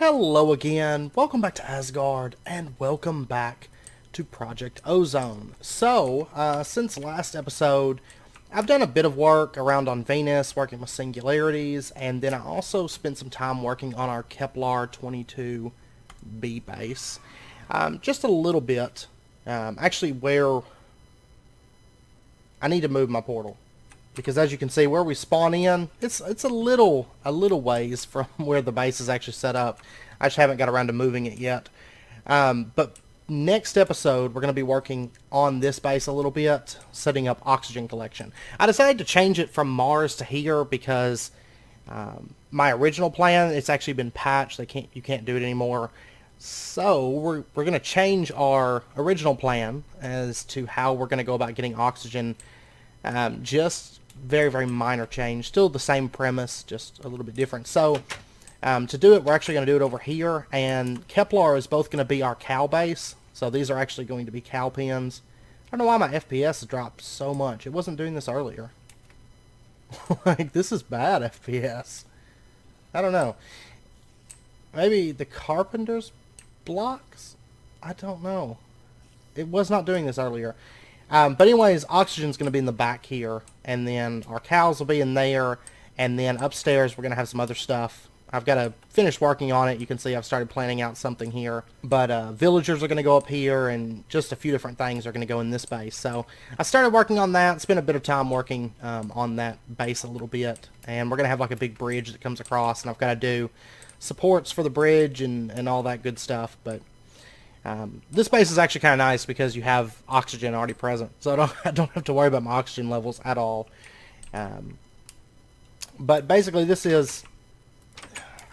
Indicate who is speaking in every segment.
Speaker 1: Hello again, welcome back to Asgard, and welcome back to Project Ozone. Since last episode, I've done a bit of work around on Venus, working with Singularities, and then I also spent some time working on our Kepler 22b base. Just a little bit, actually where I need to move my portal. Because as you can see, where we spawn in, it's a little ways from where the base is actually set up. I just haven't got around to moving it yet. But next episode, we're going to be working on this base a little bit, setting up oxygen collection. I decided to change it from Mars to here because my original plan, it's actually been patched. You can't do it anymore. So we're going to change our original plan as to how we're going to go about getting oxygen. Just very minor change, still the same premise, just a little bit different. So to do it, we're actually going to do it over here, and Kepler is both going to be our cow base. So these are actually going to be cow pens. I don't know why my FPS dropped so much. It wasn't doing this earlier. Like, this is bad FPS. I don't know. Maybe the carpenter's blocks? I don't know. It was not doing this earlier. But anyways, oxygen's going to be in the back here, and then our cows will be in there, and then upstairs we're going to have some other stuff. I've got to finish working on it. You can see I've started planning out something here. But villagers are going to go up here, and just a few different things are going to go in this base. So I started working on that. Spent a bit of time working on that base a little bit. And we're going to have like a big bridge that comes across, and I've got to do supports for the bridge and all that good stuff. But this base is actually kind of nice because you have oxygen already present, so I don't have to worry about my oxygen levels at all. But basically, this is.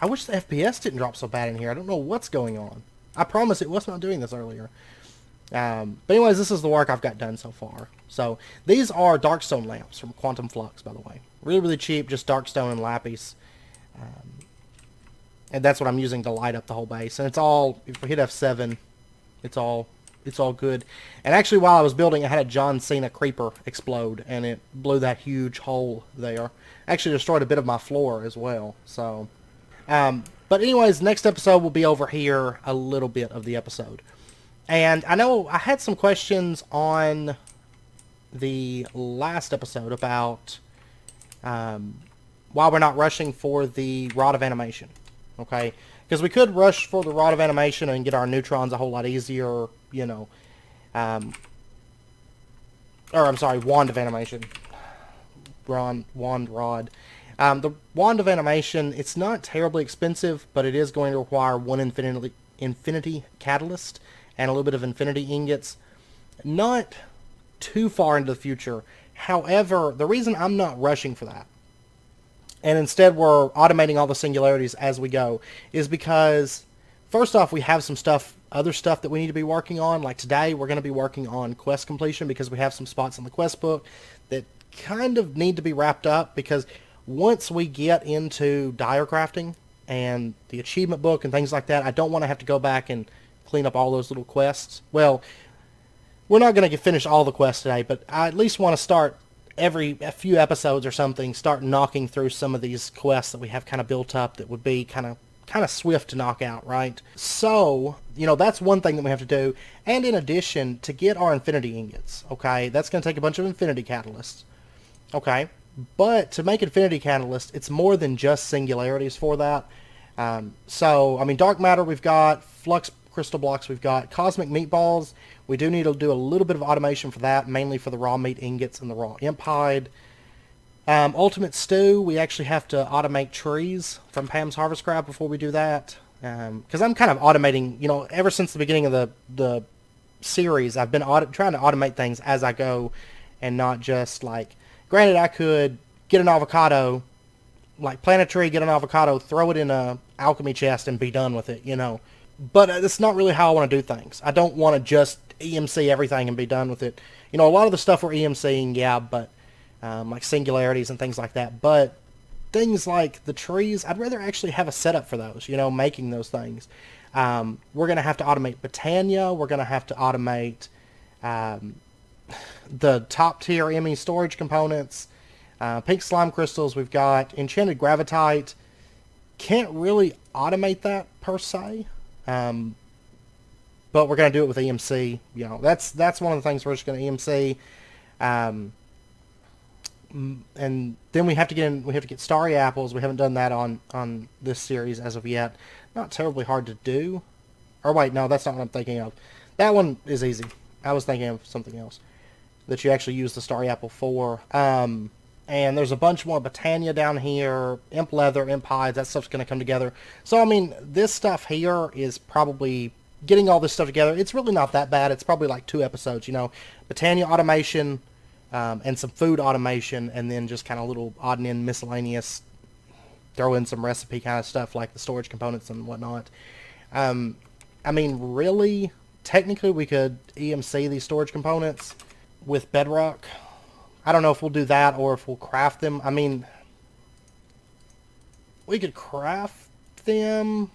Speaker 1: I wish the FPS didn't drop so bad in here. I don't know what's going on. I promise it was not doing this earlier. But anyways, this is the work I've got done so far. So these are darkstone lamps from Quantum Flux, by the way. Really cheap, just darkstone and lapis. And that's what I'm using to light up the whole base. And it's all, if we hit F7, it's all good. And actually, while I was building, I had a John Cena creeper explode, and it blew that huge hole there. Actually destroyed a bit of my floor as well. So, but anyways, next episode will be over here, a little bit of the episode. And I know I had some questions on the last episode about why we're not rushing for the Rod of Animation. Okay? Because we could rush for the Rod of Animation and get our neutrons a whole lot easier, you know. Or, I'm sorry, Wand of Animation. Rod. The Wand of Animation, it's not terribly expensive, but it is going to require one infinity catalyst and a little bit of infinity ingots. Not too far into the future. However, the reason I'm not rushing for that, and instead we're automating all the singularities as we go, is because, first off, we have some other stuff that we need to be working on. Like today, we're going to be working on quest completion because we have some spots in the quest book that kind of need to be wrapped up, because once we get into dire crafting and the achievement book and things like that, I don't want to have to go back and clean up all those little quests. Well, we're not going to finish all the quests today, but I at least want to start a few episodes or something, start knocking through some of these quests that we have kind of built up that would be kind of swift to knock out, right? So, you know, that's one thing that we have to do. And in addition, to get our infinity ingots, okay, that's going to take a bunch of infinity catalysts, okay? But to make infinity catalysts, it's more than just singularities for that. So, I mean, dark matter we've got, flux crystal blocks we've got, cosmic meatballs. We do need to do a little bit of automation for that, mainly for the raw meat ingots and the raw imp hide. Ultimate stew, we actually have to automate trees from Pam's Harvest Crab before we do that. Because I'm kind of automating, you know, ever since the beginning of the series, I've been trying to automate things as I go, and not just like, granted, I could get an avocado, like plant a tree, get an avocado, throw it in a alchemy chest, and be done with it, you know. But it's not really how I want to do things. I don't want to just EMC everything and be done with it. You know, a lot of the stuff we're EMCing, yeah, but like singularities and things like that. But things like the trees, I'd rather actually have a setup for those, you know, making those things. We're going to have to automate Botania. We're going to have to automate the top tier ME storage components. Pink slime crystals we've got. Enchanted gravitite. Can't really automate that per se. But we're going to do it with EMC. You know, that's one of the things we're just going to EMC. And then we have to get starry apples. We haven't done that on this series as of yet. Not terribly hard to do. Or wait, no, that's not what I'm thinking of. That one is easy. I was thinking of something else that you actually use the starry apple for. And there's a bunch more Botania down here, imp leather, imp hides. That stuff's going to come together. So I mean, this stuff here is probably getting all this stuff together. It's really not that bad. It's probably like 2 episodes. You know, Botania automation. And some food automation, and then just kind of little odd and end miscellaneous, throw in some recipe kind of stuff like the storage components and whatnot. I mean, really, technically we could EMC these storage components with bedrock. I don't know if we'll do that or if we'll craft them. I mean, we could craft them.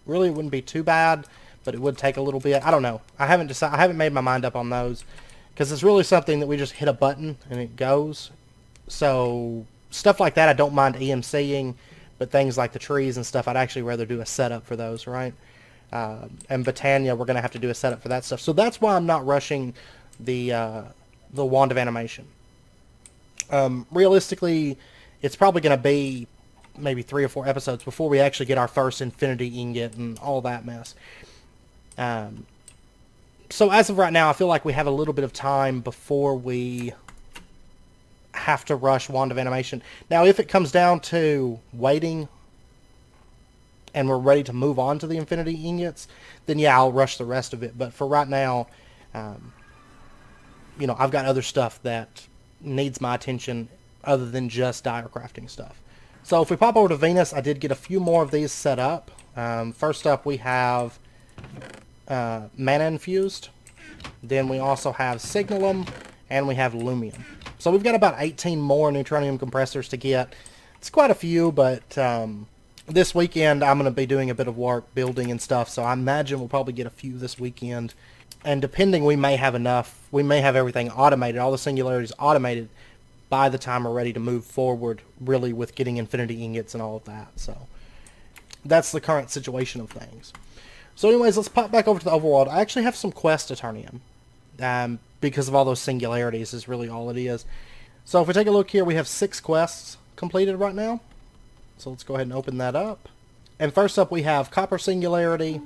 Speaker 1: Really, it wouldn't be too bad, but it would take a little bit. I don't know. I haven't made my mind up on those. Because it's really something that we just hit a button and it goes. So stuff like that I don't mind EMCing, but things like the trees and stuff I'd actually rather do a setup for those, right? And Botania, we're going to have to do a setup for that stuff. So that's why I'm not rushing the Wand of Animation. Realistically, it's probably going to be maybe 3 or 4 episodes before we actually get our first Infinity Ingot and all that mess. So as of right now, I feel like we have a little bit of time before we have to rush Wand of Animation. Now, if it comes down to waiting and we're ready to move on to the Infinity Ingots, then yeah, I'll rush the rest of it. But for right now, you know, I've got other stuff that needs my attention other than just dire crafting stuff. So if we pop over to Venus, I did get a few more of these set up. First up, we have mana infused. Then we also have signalum, and we have lumium. So we've got about 18 more neutronium compressors to get. It's quite a few, but this weekend I'm going to be doing a bit of work building and stuff, so I imagine we'll probably get a few this weekend. And depending, we may have enough. We may have everything automated, all the singularities automated, by the time we're ready to move forward, really, with getting Infinity Ingots and all of that. So that's the current situation of things. So anyways, let's pop back over to the overworld. I actually have some quests to turn in, because of all those singularities is really all it is. So if we take a look here, we have 6 quests completed right now. So let's go ahead and open that up. And first up, we have Copper Singularity,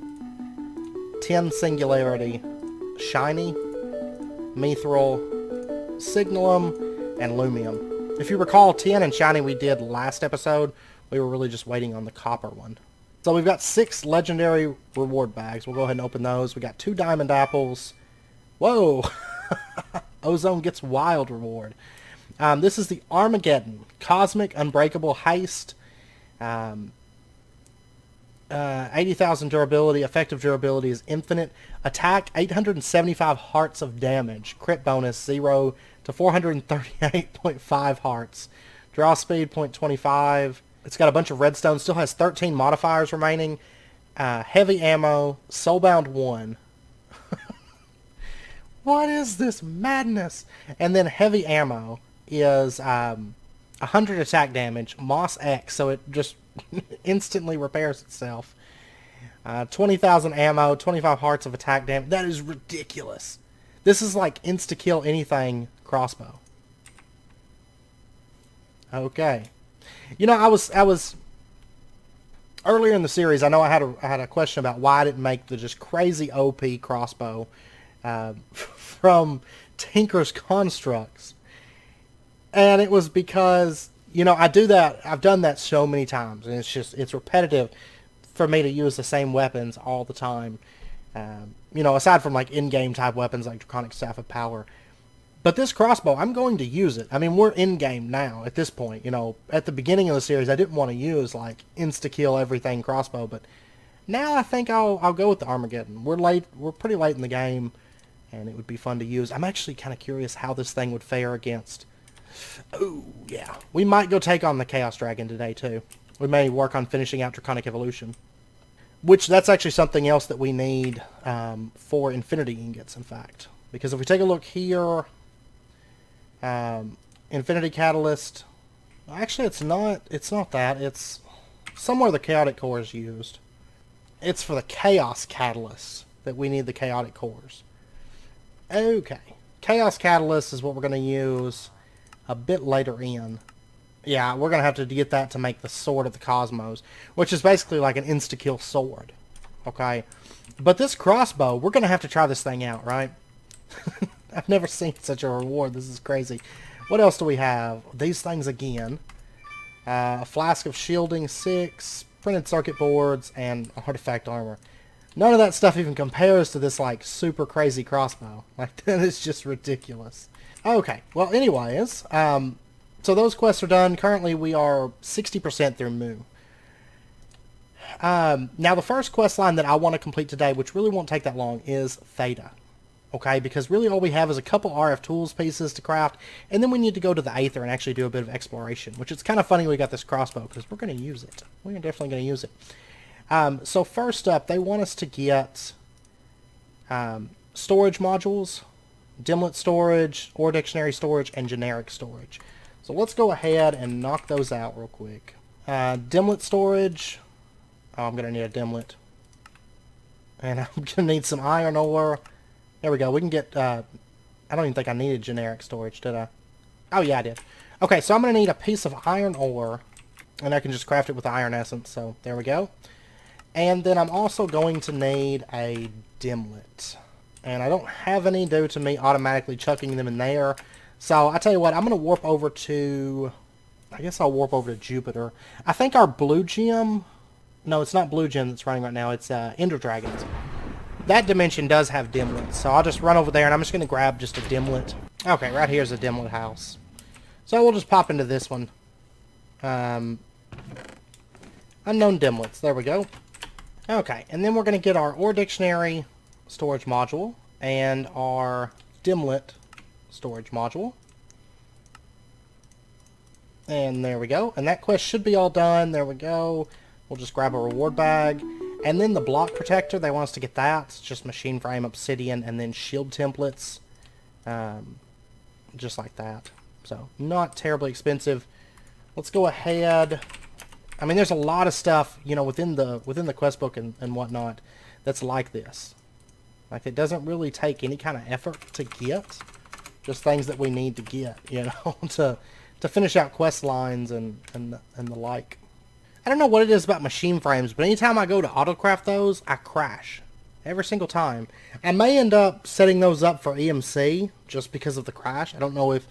Speaker 1: Tin Singularity, Shiny, Mithril, Signalum, and Lumium. If you recall, Tin and Shiny we did last episode. We were really just waiting on the Copper one. So we've got 6 legendary reward bags. We'll go ahead and open those. We got 2 diamond apples. Whoa! Ozone gets wild reward. This is the Armageddon Cosmic Unbreakable Haste. 80,000 durability. Effective durability is infinite. Attack 875 hearts of damage. Crit bonus 0 to 438.5 hearts. Draw speed 0.25. It's got a bunch of redstone. Still has 13 modifiers remaining. Heavy ammo. Soulbound 1. What is this madness? And then heavy ammo is 100 attack damage. Moss X, so it just instantly repairs itself. 20,000 ammo. 25 hearts of attack damage. That is ridiculous. This is like insta-kill anything crossbow. Okay. You know, I was earlier in the series. I know I had a question about why I didn't make the just crazy OP crossbow from Tinker's Constructs, and it was because, you know, I do that. I've done that so many times, and it's repetitive for me to use the same weapons all the time. You know, aside from like in-game type weapons like Draconic Staff of Power. But this crossbow, I'm going to use it. I mean, we're in-game now at this point. You know, at the beginning of the series, I didn't want to use, like, insta-kill everything crossbow. But now I think I'll go with the Armageddon. We're late. We're pretty late in the game, and it would be fun to use. I'm actually kind of curious how this thing would fare against... Oh, yeah. We might go take on the Chaos Dragon today, too. We may work on finishing out Draconic Evolution. Which, that's actually something else that we need for Infinity Ingots, in fact. Because if we take a look here... Infinity Catalyst. Actually, it's not that. It's somewhere the chaotic core is used. It's for the chaos catalyst that we need the chaotic cores. Okay. Chaos catalyst is what we're going to use a bit later in. Yeah, we're going to have to get that to make the Sword of the Cosmos, which is basically like an insta-kill sword. Okay. But this crossbow, we're going to have to try this thing out, right? I've never seen such a reward. This is crazy. What else do we have? These things again. A flask of shielding 6, printed circuit boards, and artifact armor. None of that stuff even compares to this, like, super crazy crossbow. Like, that is just ridiculous. Okay, well, anyways, so those quests are done. Currently, we are 60% through Mu. Now, the first quest line that I want to complete today, which really won't take that long, is Theta. Okay, because really all we have is a couple RFTools pieces to craft, and then we need to go to the Aether and actually do a bit of exploration, which is kind of funny we got this crossbow, because we're going to use it. We're definitely going to use it. So first up, they want us to get storage modules, dimlet storage, ore dictionary storage, and generic storage. So let's go ahead and knock those out real quick. Dimlet storage. Oh, I'm going to need a dimlet. And I'm going to need some iron ore. There we go. We can get, I don't even think I needed generic storage, did I? Oh, yeah, I did. Okay, so I'm going to need a piece of iron ore, and I can just craft it with iron essence, so there we go. And then I'm also going to need a dimlet. And I don't have any due to me automatically chucking them in there. So, I tell you what, I'm going to warp over to, I guess I'll warp over to Jupiter. I think our blue gem, no, it's not blue gem that's running right now, it's Ender Dragons. That dimension does have dimlets, so I'll just run over there and I'm just going to grab just a dimlet. Okay, right here's a dimlet house. So we'll just pop into this one. Unknown dimlets, there we go. Okay, and then we're going to get our ore dictionary storage module and our dimlet storage module. And there we go. And that quest should be all done. There we go. We'll just grab a reward bag. And then the block protector, they want us to get that. It's just machine frame, obsidian, and then shield templates. Just like that. So, not terribly expensive. Let's go ahead. I mean, there's a lot of stuff, you know, within the quest book and whatnot that's like this. Like, it doesn't really take any kind of effort to get. Just things that we need to get, you know, to finish out quest lines and the like. I don't know what it is about machine frames, but anytime I go to autocraft those, I crash. Every single time. I may end up setting those up for EMC just because of the crash. I don't know if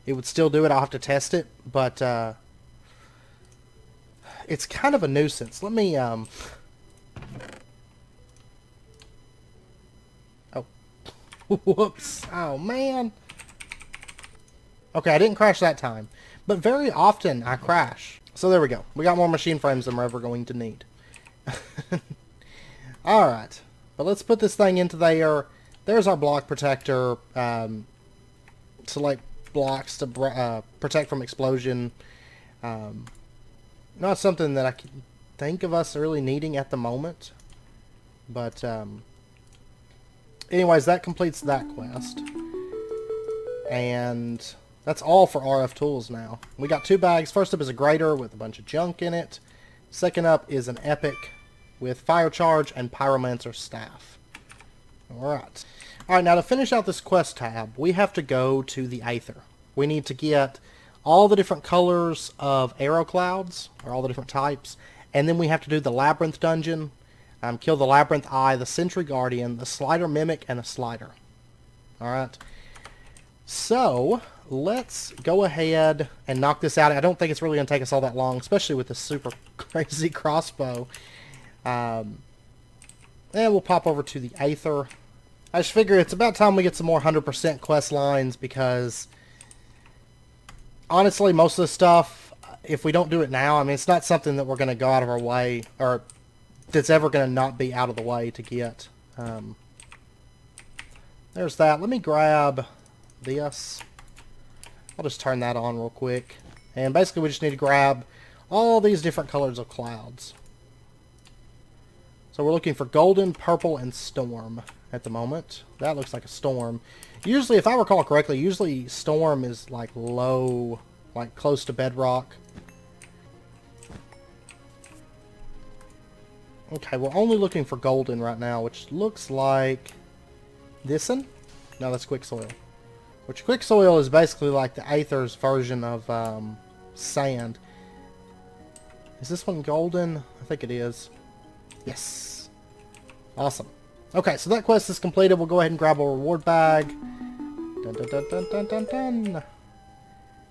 Speaker 1: it would still do it. I'll have to test it, but it's kind of a nuisance. Let me oh. Whoops. Oh, man. Okay, I didn't crash that time. But very often I crash. So there we go. We got more machine frames than we're ever going to need. Alright. But let's put this thing into there. There's our block protector. Select blocks to protect from explosion. Not something that I can think of us really needing at the moment. But anyways, that completes that quest. And that's all for RFTools now. We got 2 bags. First up is a grater with a bunch of junk in it. Second up is an epic with fire charge and pyromancer staff. Alright. Alright, now to finish out this quest tab, we have to go to the Aether. We need to get all the different colors of arrow clouds, or all the different types, and then we have to do the Labyrinth dungeon, kill the Labyrinth Eye, the Sentry Guardian, the Slider Mimic, and a Slider. Alright. So, let's go ahead and knock this out. I don't think it's really going to take us all that long, especially with this super crazy crossbow. And we'll pop over to the Aether. I just figure it's about time we get some more 100% quest lines, because honestly, most of the stuff, if we don't do it now, I mean, it's not something that we're going to go out of our way, or that's ever going to not be out of the way to get. There's that. Let me grab this. I'll just turn that on real quick. And basically we just need to grab all these different colors of clouds. So we're looking for golden, purple, and storm at the moment. That looks like a storm. Usually, if I recall correctly, usually storm is like low, like close to bedrock. Okay, we're only looking for golden right now, which looks like this one? No, that's quicksoil. Which quicksoil is basically like the Aether's version of sand. Is this one golden? I think it is. Yes. Awesome. Okay, so that quest is completed. We'll go ahead and grab a reward bag. Dun, dun, dun, dun, dun, dun, dun.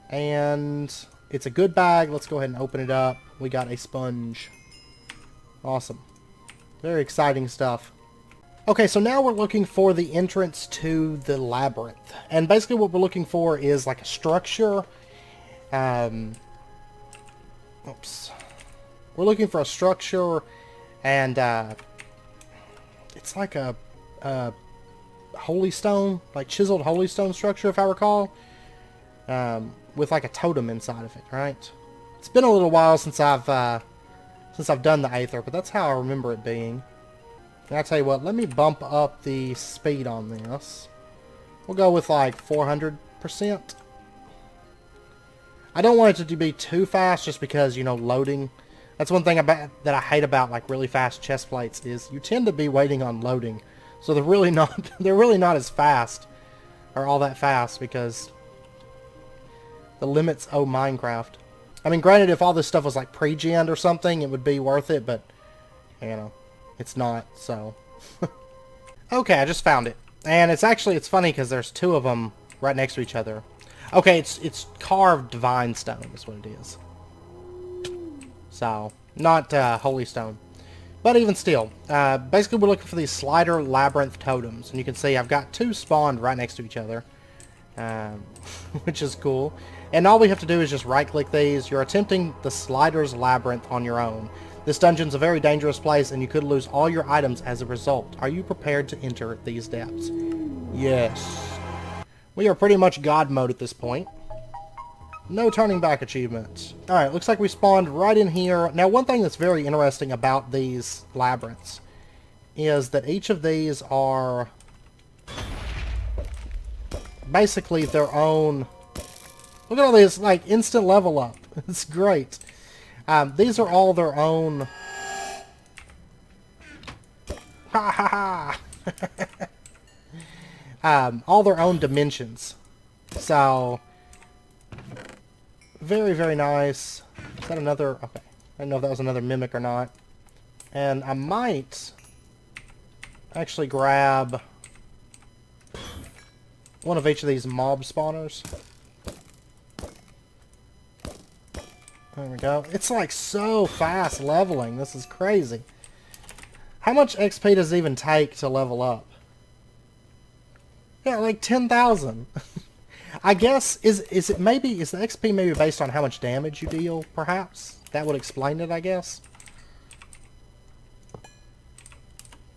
Speaker 1: And it's a good bag. Let's go ahead and open it up. We got a sponge. Awesome. Very exciting stuff. Okay, so now we're looking for the entrance to the labyrinth. And basically what we're looking for is like a structure. Oops. We're looking for a structure, and it's like a holy stone, like chiseled holy stone structure, if I recall, with like a totem inside of it, right? It's been a little while since I've done the Aether, but that's how I remember it being. And I tell you what, let me bump up the speed on this. We'll go with like 400%. I don't want it to be too fast, just because, you know, loading. That's one thing that I hate about like really fast chest plates is you tend to be waiting on loading, so they're really not as fast, or all that fast, because the limits owe Minecraft. I mean, granted, if all this stuff was like pre-gen or something, it would be worth it, but you know, it's not. So okay, I just found it, and it's funny because there's two of them right next to each other. Okay, it's carved divine stone is what it is. So, not holy stone. But even still, basically we're looking for these slider labyrinth totems. And you can see I've got two spawned right next to each other. Which is cool. And all we have to do is just right click these. You're attempting the slider's labyrinth on your own. This dungeon's a very dangerous place and you could lose all your items as a result. Are you prepared to enter these depths? Yes. We are pretty much God mode at this point. No turning back achievements. Alright, looks like we spawned right in here. Now, one thing that's very interesting about these labyrinths is that each of these are basically their own... Look at all these, like, instant level up. It's great. These are all their own... Ha ha ha! All their own dimensions. So... Very, very nice. Is that another... Okay. I don't know if that was another mimic or not. And I might actually grab one of each of these mob spawners. There we go. It's like so fast leveling. This is crazy. How much XP does it even take to level up? Yeah, like 10,000. I guess, is the XP maybe based on how much damage you deal, perhaps? That would explain it, I guess.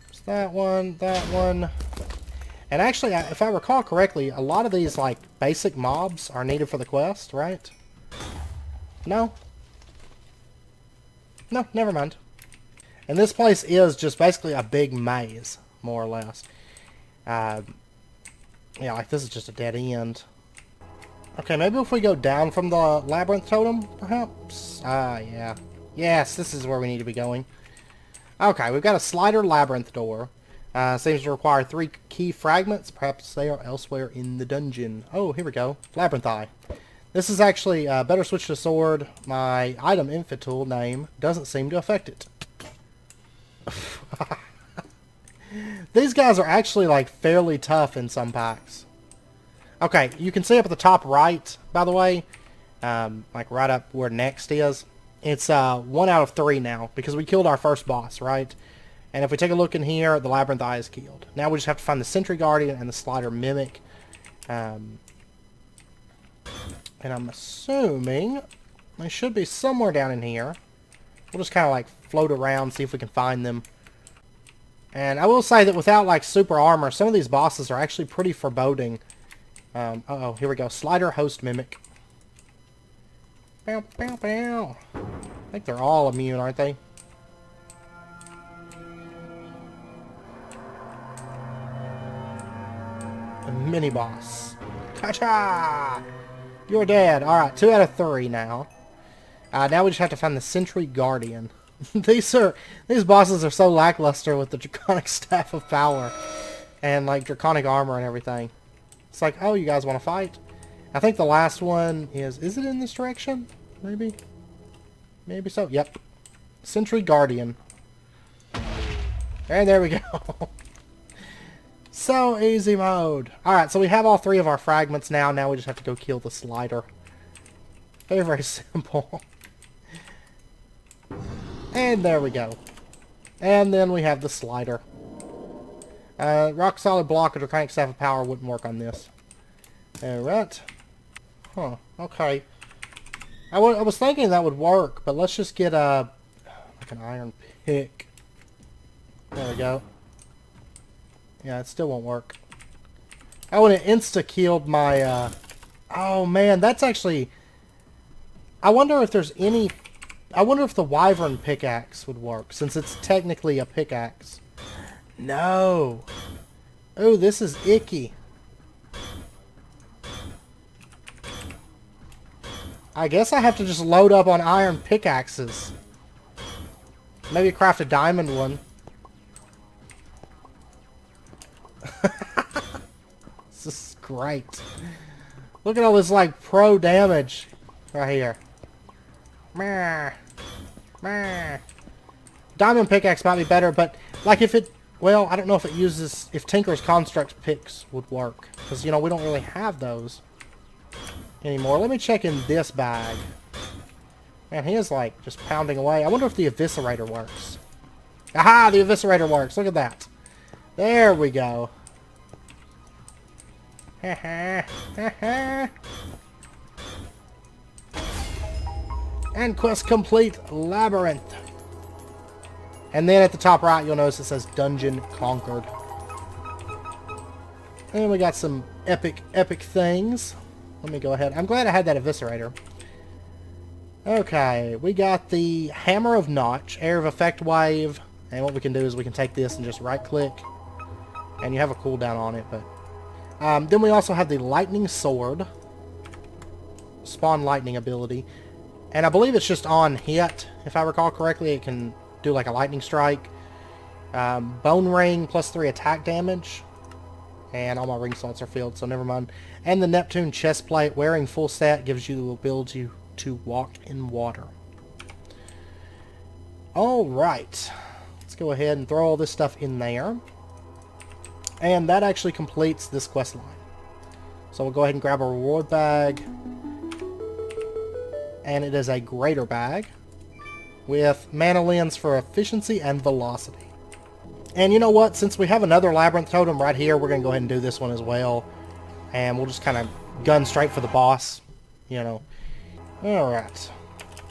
Speaker 1: There's that one. And actually, if I recall correctly, a lot of these, like, basic mobs are needed for the quest, right? No? No, never mind. And this place is just basically a big maze, more or less. Yeah, like, this is just a dead end. Okay, maybe if we go down from the labyrinth totem, perhaps? Yeah. Yes, this is where we need to be going. Okay, we've got a slider labyrinth door. Seems to require 3 key fragments. Perhaps they are elsewhere in the dungeon. Oh, here we go. Labyrinth Eye. This is actually, better switch to sword. My item infant tool name doesn't seem to affect it. These guys are actually, like, fairly tough in some packs. Okay, you can see up at the top right, by the way, like right up where next is. It's 1 out of 3 now, because we killed our first boss, right? And if we take a look in here, the Labyrinth Eye is killed. Now we just have to find the Sentry Guardian and the Slider Mimic. And I'm assuming they should be somewhere down in here. We'll just kind of like float around, see if we can find them. And I will say that without like super armor, some of these bosses are actually pretty foreboding. Uh-oh, here we go. Slider Host Mimic. Bow, bow, bow. I think they're all immune, aren't they? A mini-boss. Ka-cha! You're dead. Alright, 2 out of 3 now. Now we just have to find the Sentry Guardian. these bosses are so lackluster with the Draconic Staff of Power and like Draconic Armor and everything. It's like, oh, you guys want to fight? I think the last one is it in this direction? Maybe? Maybe so. Yep. Sentry Guardian. And there we go. So easy mode. Alright, so we have all 3 of our fragments now. Now we just have to go kill the slider. Very, very simple. And there we go. And then we have the slider. Rock solid block or Draconic Staff of Power wouldn't work on this. Alright. Huh. Okay. I was thinking that would work, but let's just get like an iron pick. There we go. Yeah, it still won't work. Oh, and it insta-killed my, oh man, that's actually... I wonder if there's any... I wonder if the Wyvern pickaxe would work, since it's technically a pickaxe. No! Oh, this is icky. I guess I have to just load up on iron pickaxes. Maybe craft a diamond one. This is great. Look at all this, like, pro damage right here. Meh. Meh. Diamond pickaxe might be better, but, like, if it... Well, I don't know if it uses... If Tinker's Construct picks would work. Because, you know, we don't really have those anymore. Let me check in this bag. Man, he is, like, just pounding away. I wonder if the Eviscerator works. Aha! The Eviscerator works. Look at that. There we go. And quest complete, Labyrinth. And then at the top right, you'll notice it says Dungeon Conquered. And we got some epic things. Let me go ahead. I'm glad I had that Eviscerator. Okay, we got the Hammer of Notch, Area of Effect Wave. And what we can do is we can take this and just right-click. And you have a cooldown on it, but... then we also have the Lightning Sword. Spawn Lightning ability. And I believe it's just on hit. If I recall correctly, it can do like a Lightning Strike. Bone Ring, +3 attack damage. And all my ring slots are filled, so never mind. And the Neptune Chestplate, wearing full set, gives you the ability to walk in water. Alright. Let's go ahead and throw all this stuff in there. And that actually completes this quest line. So we'll go ahead and grab a reward bag. And it is a greater bag with mana lens for efficiency and velocity. And you know what? Since we have another labyrinth totem right here, we're going to go ahead and do this one as well. And we'll just kind of gun straight for the boss, you know. Alright.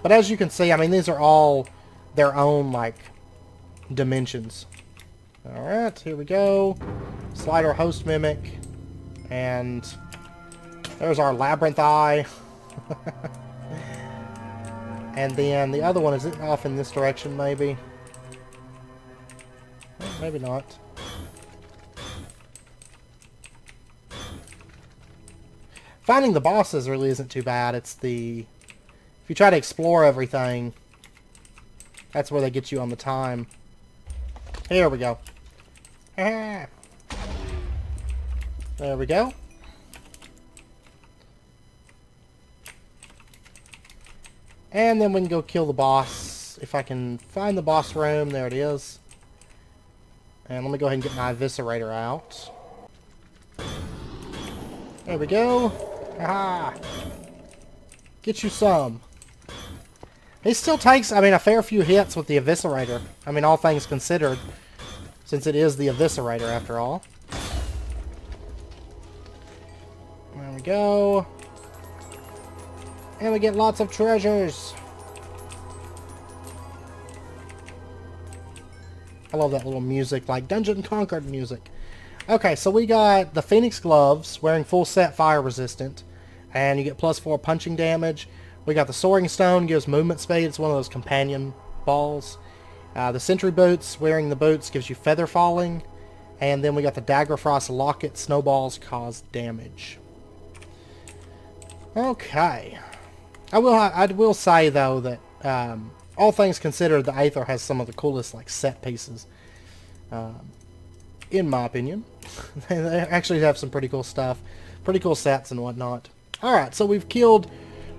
Speaker 1: But as you can see, I mean, these are all their own, like, dimensions. Alright, here we go. Slider Host Mimic. And there's our Labyrinth Eye. And then the other one, is it off in this direction, maybe? Well, maybe not. Finding the bosses really isn't too bad. It's the... If you try to explore everything, that's where they get you on the time. Here we go. There we go. And then we can go kill the boss. If I can find the boss room, there it is. And let me go ahead and get my Eviscerator out. There we go. Haha. Get you some. He still takes, I mean, a fair few hits with the Eviscerator. I mean, all things considered. Since it is the Eviscerator, after all. There we go. And we get lots of treasures. I love that little music, like Dungeon Conquered music. Okay, so we got the Phoenix Gloves, wearing full set, fire resistant. And you get +4 punching damage. We got the Soaring Stone, gives movement speed. It's one of those companion balls. The Sentry Boots, wearing the boots, gives you feather falling. And then we got the Dagger Frost Locket, snowballs cause damage. Okay. I will say, though, that all things considered, the Aether has some of the coolest like set pieces, in my opinion. They actually have some pretty cool stuff, pretty cool sets and whatnot. All right, so we've killed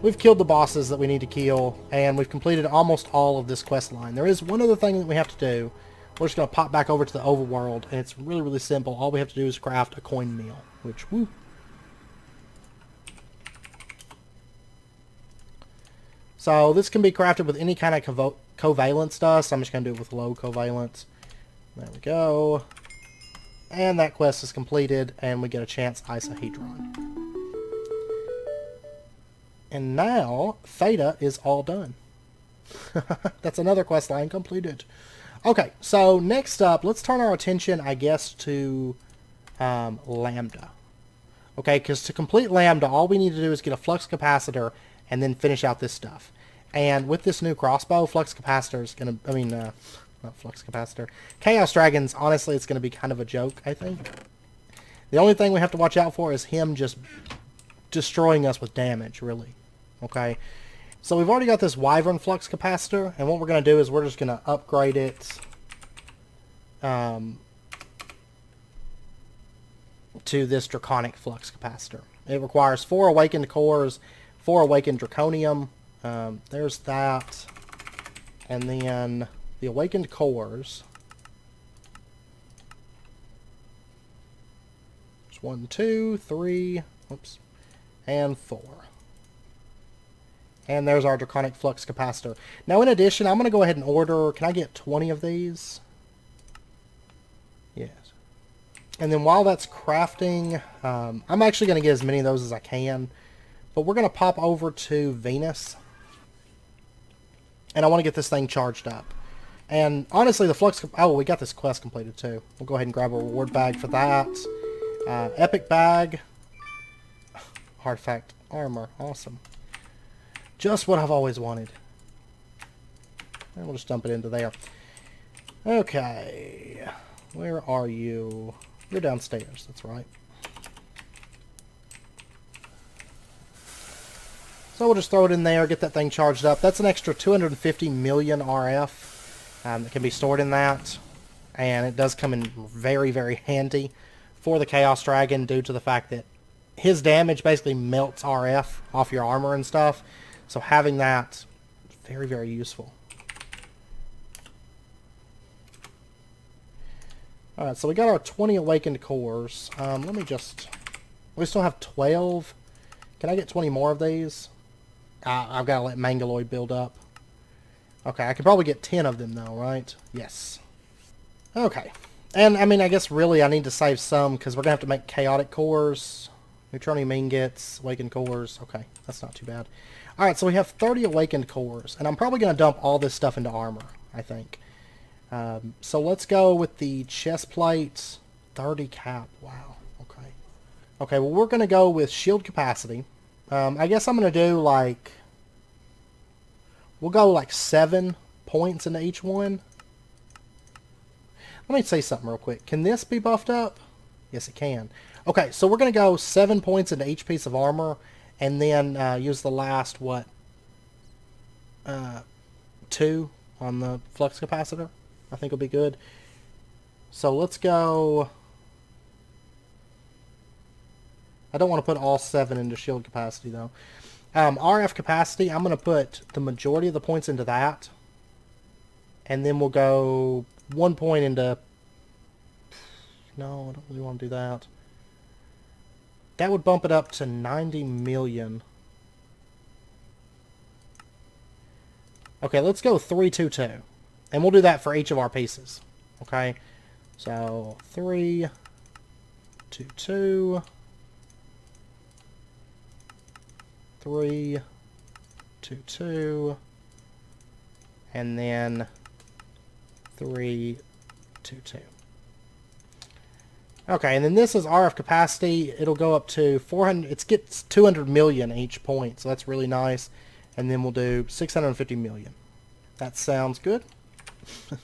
Speaker 1: the bosses that we need to kill, and we've completed almost all of this quest line. There is one other thing that we have to do. We're just going to pop back over to the overworld, and it's really, really simple. All we have to do is craft a coin meal, which, woo. So this can be crafted with any kind of covalent stuff, so I'm just going to do it with low covalence. There we go. And that quest is completed, and we get a chance isohedron. And now, Theta is all done. That's another quest line completed. Okay, so next up, let's turn our attention, I guess, to Lambda. Okay, because to complete Lambda, all we need to do is get a flux capacitor and then finish out this stuff. And with this new crossbow, flux capacitor is going to, not flux capacitor, Chaos Dragons, honestly, it's going to be kind of a joke, I think. The only thing we have to watch out for is him just destroying us with damage, really. Okay, so we've already got this Wyvern flux capacitor, and what we're going to do is we're just going to upgrade it to this Draconic flux capacitor. It requires 4 awakened cores, 4 awakened draconium. There's that, and then the awakened cores. There's 1, 2, 3, oops, and 4. And there's our Draconic Flux Capacitor. Now, in addition, I'm going to go ahead and order... Can I get 20 of these? Yes. And then while that's crafting, I'm actually going to get as many of those as I can. But we're going to pop over to Venus. And I want to get this thing charged up. And honestly, the Flux... Oh, we got this quest completed too. We'll go ahead and grab a reward bag for that. Epic bag. Artifact armor. Awesome. Just what I've always wanted. And we'll just dump it into there. Okay. Where are you? You're downstairs, that's right. So we'll just throw it in there, get that thing charged up. That's an extra 250 million RF that can be stored in that. And it does come in very, very handy for the Chaos Dragon due to the fact that his damage basically melts RF off your armor and stuff. So having that is very, very useful. Alright, so we got our 20 awakened cores. Let me just... We still have 12. Can I get 20 more of these? I've got to let Mangaloid build up. Okay, I could probably get 10 of them though, right? Yes. Okay. And, I mean, I guess really I need to save some because we're going to have to make chaotic cores. Neutronium ingots, awakened cores. Okay, that's not too bad. Alright, so we have 30 awakened cores, and I'm probably going to dump all this stuff into armor, I think. So let's go with the chest plates. 30 cap, wow, okay. Okay, well we're going to go with shield capacity. I guess I'm going to do like... We'll go like 7 points into each one. Let me say something real quick. Can this be buffed up? Yes, it can. Okay, so we're going to go 7 points into each piece of armor. And then use the last, 2 on the flux capacitor. I think will be good. So let's go... I don't want to put all 7 into shield capacity, though. RF capacity, I'm going to put the majority of the points into that. And then we'll go 1 point into... No, I don't really want to do that. That would bump it up to 90 million. Okay, let's go 3, 2, 2. And we'll do that for each of our pieces. Okay? So, 3, 2, 2. 3, 2, 2. And then 3, 2, 2. Okay, and then this is RF capacity. It'll go up to 400. It gets 200 million each point, so that's really nice. And then we'll do 650 million. That sounds good.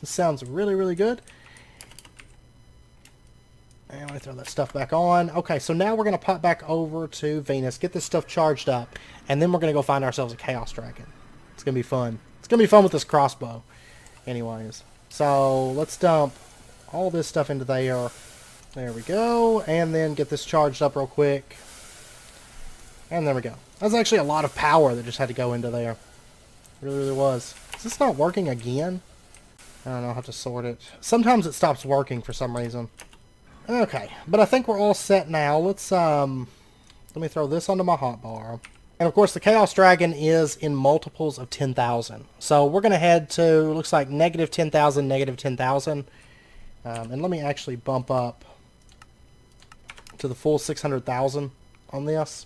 Speaker 1: Sounds really, really good. And let me throw that stuff back on. Okay, so now we're going to pop back over to Venus, get this stuff charged up, and then we're going to go find ourselves a Chaos Dragon. It's going to be fun. It's going to be fun with this crossbow. Anyways. So, let's dump all this stuff into there. There we go. And then get this charged up real quick. And there we go. That's actually a lot of power that just had to go into there. It really, really was. Is this not working again? I don't know. I'll have to sort it. Sometimes it stops working for some reason. Okay. But I think we're all set now. Let's, let me throw this onto my hotbar. And of course, the Chaos Dragon is in multiples of 10,000. So we're going to head to, looks like negative 10,000, negative 10,000. And let me actually bump up to the full 600,000 on this.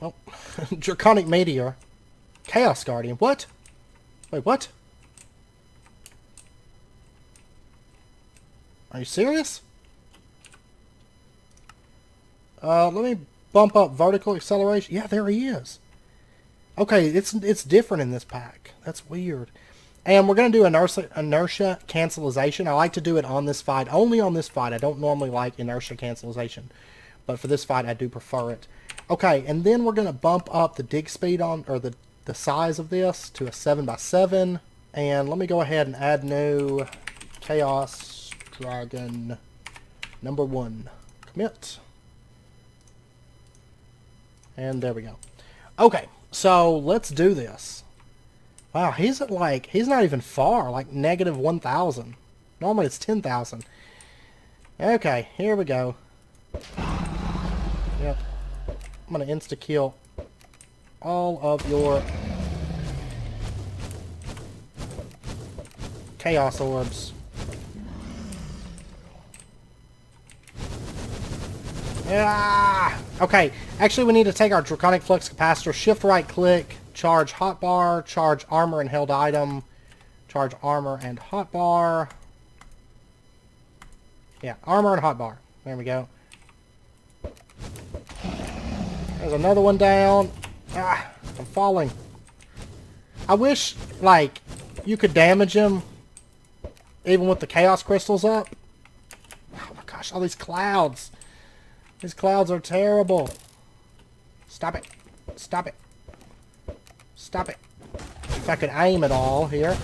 Speaker 1: Oh, Draconic Meteor. Chaos Guardian. What? Wait, what? Are you serious? Let me bump up vertical acceleration. Yeah, there he is. Okay, it's different in this pack. That's weird. And we're going to do inertia cancellation. I like to do it on this fight. Only on this fight. I don't normally like inertia cancellation. But for this fight, I do prefer it. Okay, and then we're going to bump up the dig speed on, or the size of this to a 7x7. And let me go ahead and add new Chaos Dragon number 1. Commit. And there we go. Okay, so let's do this. Wow, he's at like, he's not even far, like negative 1,000. Normally it's 10,000. Okay, here we go. Yep. I'm going to insta-kill all of your Chaos Orbs. Ah! Okay, actually we need to take our Draconic Flux Capacitor, shift right click, charge hotbar, charge armor and held item, charge armor and hotbar. Yeah, armor and hotbar. There we go. There's another one down. Ah, I'm falling. I wish, like, you could damage him even with the Chaos Crystals up. Oh my gosh, all these clouds. These clouds are terrible. Stop it. Stop it. Stop it. If I could aim at all here.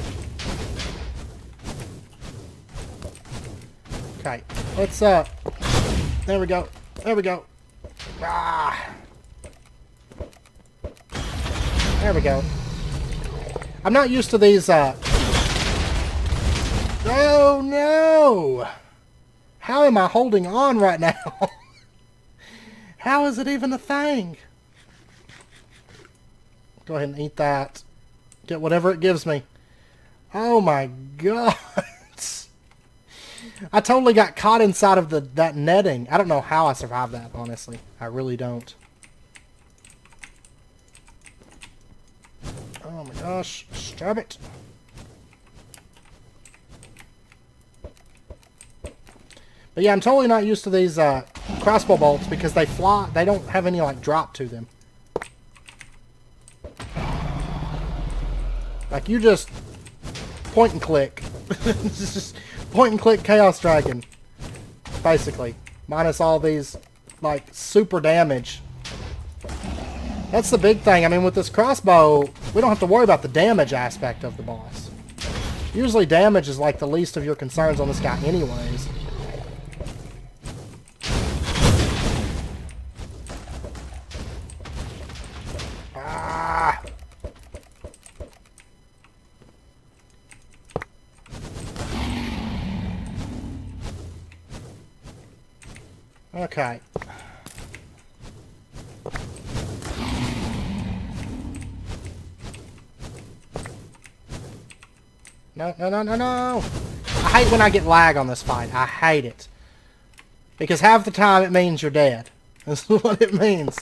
Speaker 1: Okay. Let's, there we go. There we go. Ah. There we go. I'm not used to these, Oh, no! How am I holding on right now? How is it even a thing? Go ahead and eat that. Get whatever it gives me. Oh my god. I totally got caught inside of that netting. I don't know how I survived that, honestly. I really don't. Oh my gosh. Stab it. But yeah, I'm totally not used to these crossbow bolts because they fly. They don't have any like drop to them. Like you just point and click. Just point and click Chaos Dragon. Basically. Minus all these like super damage. That's the big thing. I mean with this crossbow, we don't have to worry about the damage aspect of the boss. Usually damage is like the least of your concerns on this guy anyways. Okay. No, no, no, no, no! I hate when I get lag on this fight. I hate it. Because half the time it means you're dead. That's what it means.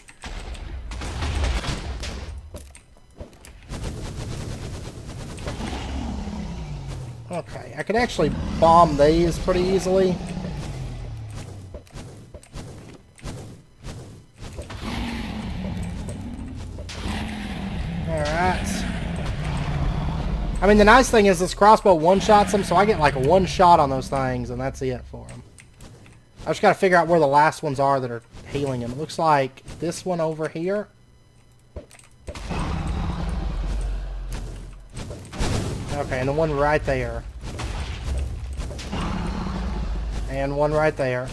Speaker 1: Okay, I could actually bomb these pretty easily. Alright. I mean, the nice thing is this crossbow one-shots them, so I get like a one shot on those things, and that's it for them. I just got to figure out where the last ones are that are healing them. It looks like this one over here. Okay, and the one right there. And one right there.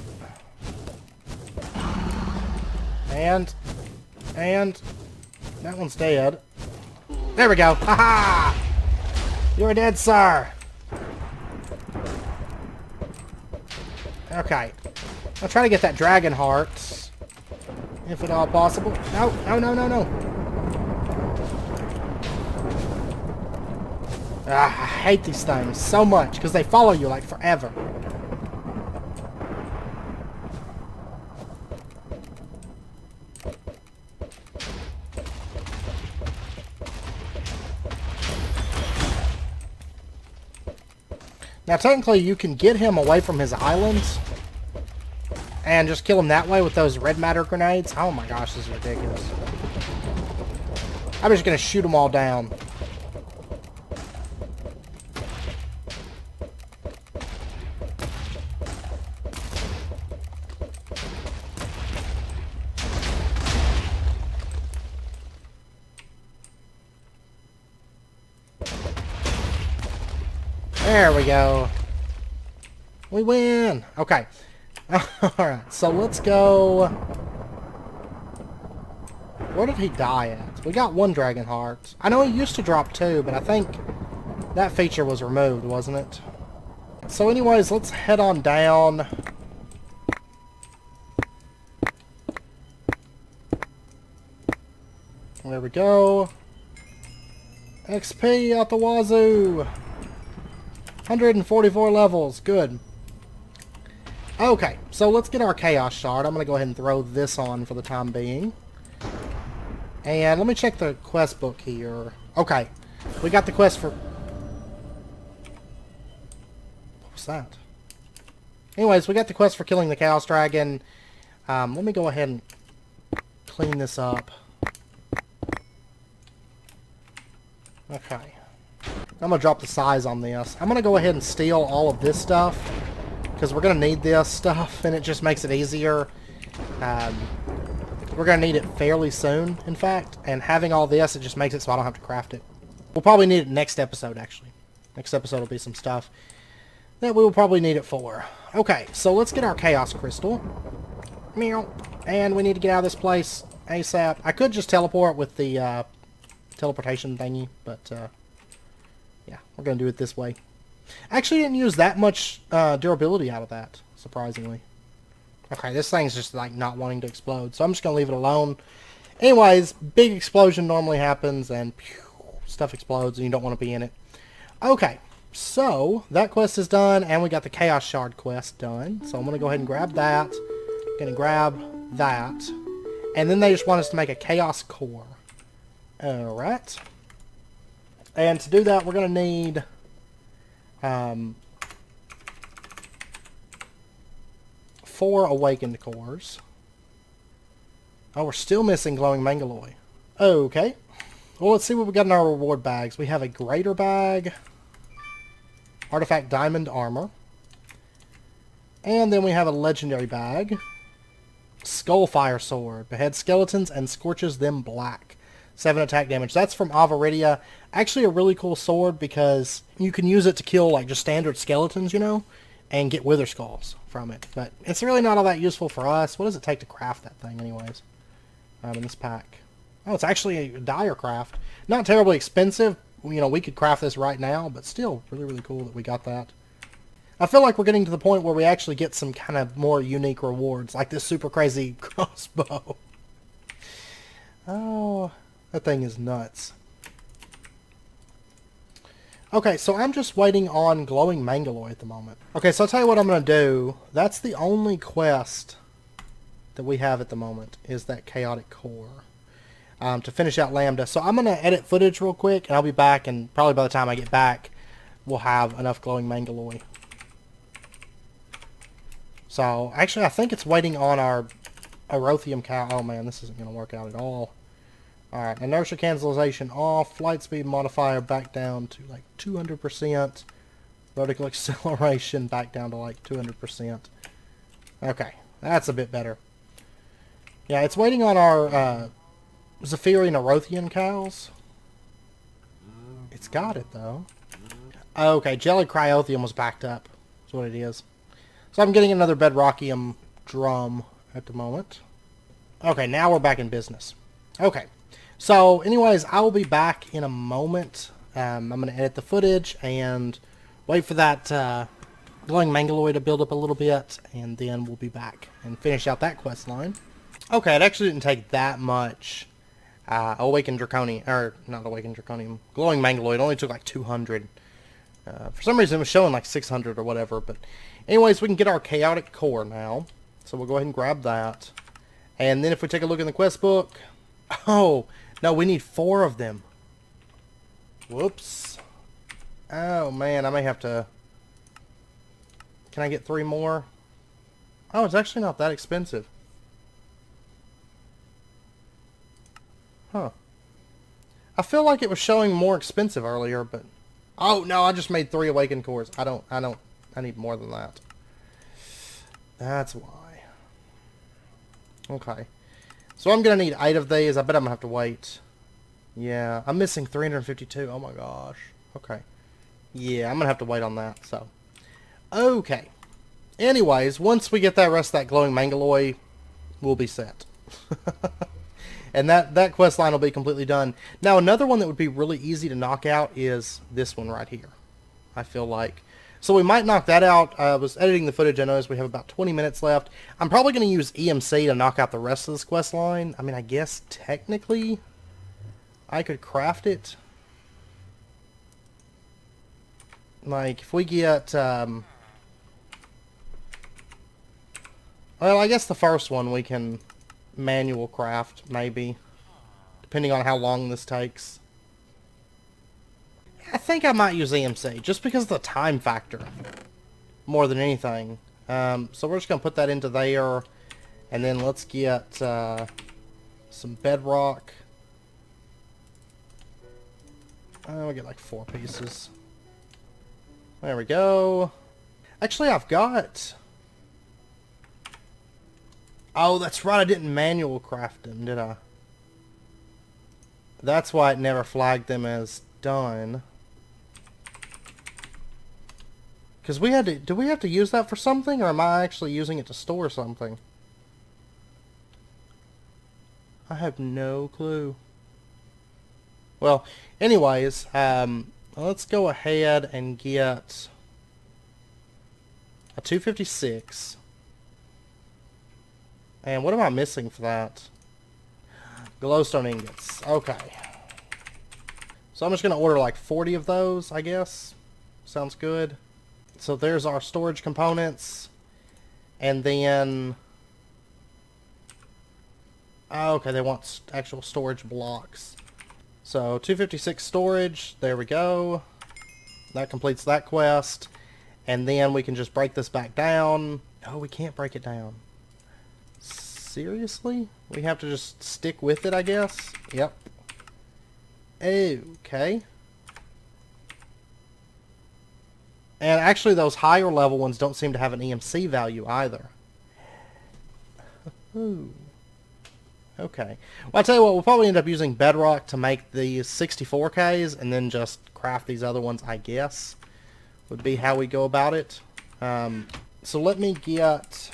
Speaker 1: And that one's dead. There we go. Ha-ha! You're dead, sir. Okay. I'll try to get that dragon heart. If at all possible. No, no, no, no, no. Ah, I hate these things so much because they follow you like forever. Now, technically, you can get him away from his islands and just kill him that way with those red matter grenades. Oh my gosh, this is ridiculous. I'm just going to shoot them all down. There we go. We win. Okay. Alright, so let's go... Where did he die at? We got one dragon heart. I know he used to drop two, but I think that feature was removed, wasn't it? So anyways, let's head on down. There we go. XP out the wazoo. 144 levels. Good. Okay, so let's get our Chaos Shard. I'm going to go ahead and throw this on for the time being. And let me check the quest book here. Okay, we got the quest for... What was that? Anyways, we got the quest for killing the Chaos Dragon. Let me go ahead and clean this up. Okay. I'm going to drop the size on this. I'm going to go ahead and steal all of this stuff, because we're going to need this stuff, and it just makes it easier. We're going to need it fairly soon, in fact, and having all this, it just makes it so I don't have to craft it. We'll probably need it next episode, actually. Next episode will be some stuff that we will probably need it for. Okay, so let's get our Chaos Crystal. Meow. And we need to get out of this place ASAP. I could just teleport with the teleportation thingy, but... yeah, we're going to do it this way. Actually, didn't use that much durability out of that, surprisingly. Okay, this thing's just, like, not wanting to explode, so I'm just going to leave it alone. Anyways, big explosion normally happens, and pew, stuff explodes, and you don't want to be in it. Okay, so that quest is done, and we got the Chaos Shard quest done. So I'm going to go ahead and grab that. Going to grab that. And then they just want us to make a Chaos Core. Alright. And to do that, we're going to need 4 awakened cores. Oh, we're still missing glowing Mangaloy. Okay. Well, let's see what we got in our reward bags. We have a greater bag, artifact diamond armor, and then we have a legendary bag, skullfire sword, beheads skeletons and scorches them black. 7 attack damage. That's from Avaridia. Actually a really cool sword because you can use it to kill like just standard skeletons, you know, and get wither skulls from it. But it's really not all that useful for us. What does it take to craft that thing anyways? In this pack. Oh, it's actually a dire craft. Not terribly expensive. You know, we could craft this right now, but still really, really cool that we got that. I feel like we're getting to the point where we actually get some kind of more unique rewards, like this super crazy crossbow. Oh... that thing is nuts. Okay, so I'm just waiting on glowing Mangaloy at the moment. Okay, so I'll tell you what I'm going to do. That's the only quest that we have at the moment, is that Chaotic Core. To finish out Lambda. So I'm going to edit footage real quick, and I'll be back, and probably by the time I get back, we'll have enough glowing Mangaloy. So, actually, I think it's waiting on our Erothium cow. Oh man, this isn't going to work out at all. Alright, inertia cancellation off, flight speed modifier back down to like 200%, vertical acceleration back down to like 200%. Okay, that's a bit better. Yeah, it's waiting on our Zephyrian Erothian cows. It's got it though. Okay, jelly cryothium was backed up. That's what it is. So I'm getting another bedrockium drum at the moment. Okay, now we're back in business. Okay, so anyways, I will be back in a moment. I'm going to edit the footage and wait for that glowing mangaloid to build up a little bit, and then we'll be back and finish out that quest line. Okay, it actually didn't take that much. Awakened Draconium, or not Awakened Draconium, Glowing Mangaloid only took like 200. For some reason it was showing like 600 or whatever, but anyways, we can get our Chaotic Core now. So we'll go ahead and grab that. And then if we take a look in the quest book, oh, no, we need 4 of them. Whoops. Oh man, I may have to, can I get 3 more? Oh, it's actually not that expensive. Huh. I feel like it was showing more expensive earlier, but... Oh, no, I just made 3 awakened cores. I need more than that. That's why. Okay. So I'm going to need 8 of these. I bet I'm going to have to wait. Yeah, I'm missing 352. Oh my gosh. Okay. Yeah, I'm going to have to wait on that, so... Okay. Anyways, once we get that rest of that glowing mangaloid, we'll be set. And that quest line will be completely done. Now, another one that would be really easy to knock out is this one right here, I feel like. So we might knock that out. I was editing the footage. I noticed we have about 20 minutes left. I'm probably going to use EMC to knock out the rest of this quest line. I mean, I guess technically I could craft it. Like, if we get... well, I guess the first one we can... manual craft, maybe, depending on how long this takes. I think I might use EMC just because of the time factor more than anything. So we're just gonna put that into there, and then let's get some bedrock. We'll get like 4 pieces. There we go. Actually, I've got... Oh, that's right, I didn't manual craft them, did I? That's why it never flagged them as done. Because we had to... Do we have to use that for something, or am I actually using it to store something? I have no clue. Well, anyways, let's go ahead and get a 256. And what am I missing for that? Glowstone ingots. Okay. So I'm just going to order like 40 of those, I guess. Sounds good. So there's our storage components. And then... Okay, they want actual storage blocks. So 256 storage. There we go. That completes that quest. And then we can just break this back down. Oh, we can't break it down. Seriously? We have to just stick with it, I guess? Yep. Okay. And actually those higher level ones don't seem to have an EMC value either. Ooh. Okay. Well, I tell you what, we'll probably end up using bedrock to make the 64Ks and then just craft these other ones, I guess. Would be how we go about it. So let me get...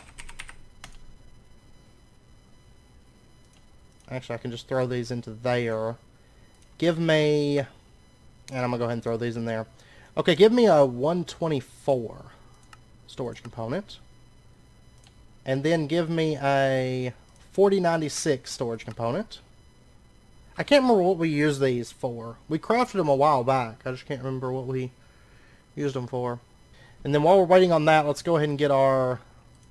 Speaker 1: Actually, I can just throw these into there. Give me... And I'm going to go ahead and throw these in there. Okay, give me a 124 storage component. And then give me a 4096 storage component. I can't remember what we used these for. We crafted them a while back. I just can't remember what we used them for. And then while we're waiting on that, let's go ahead and get our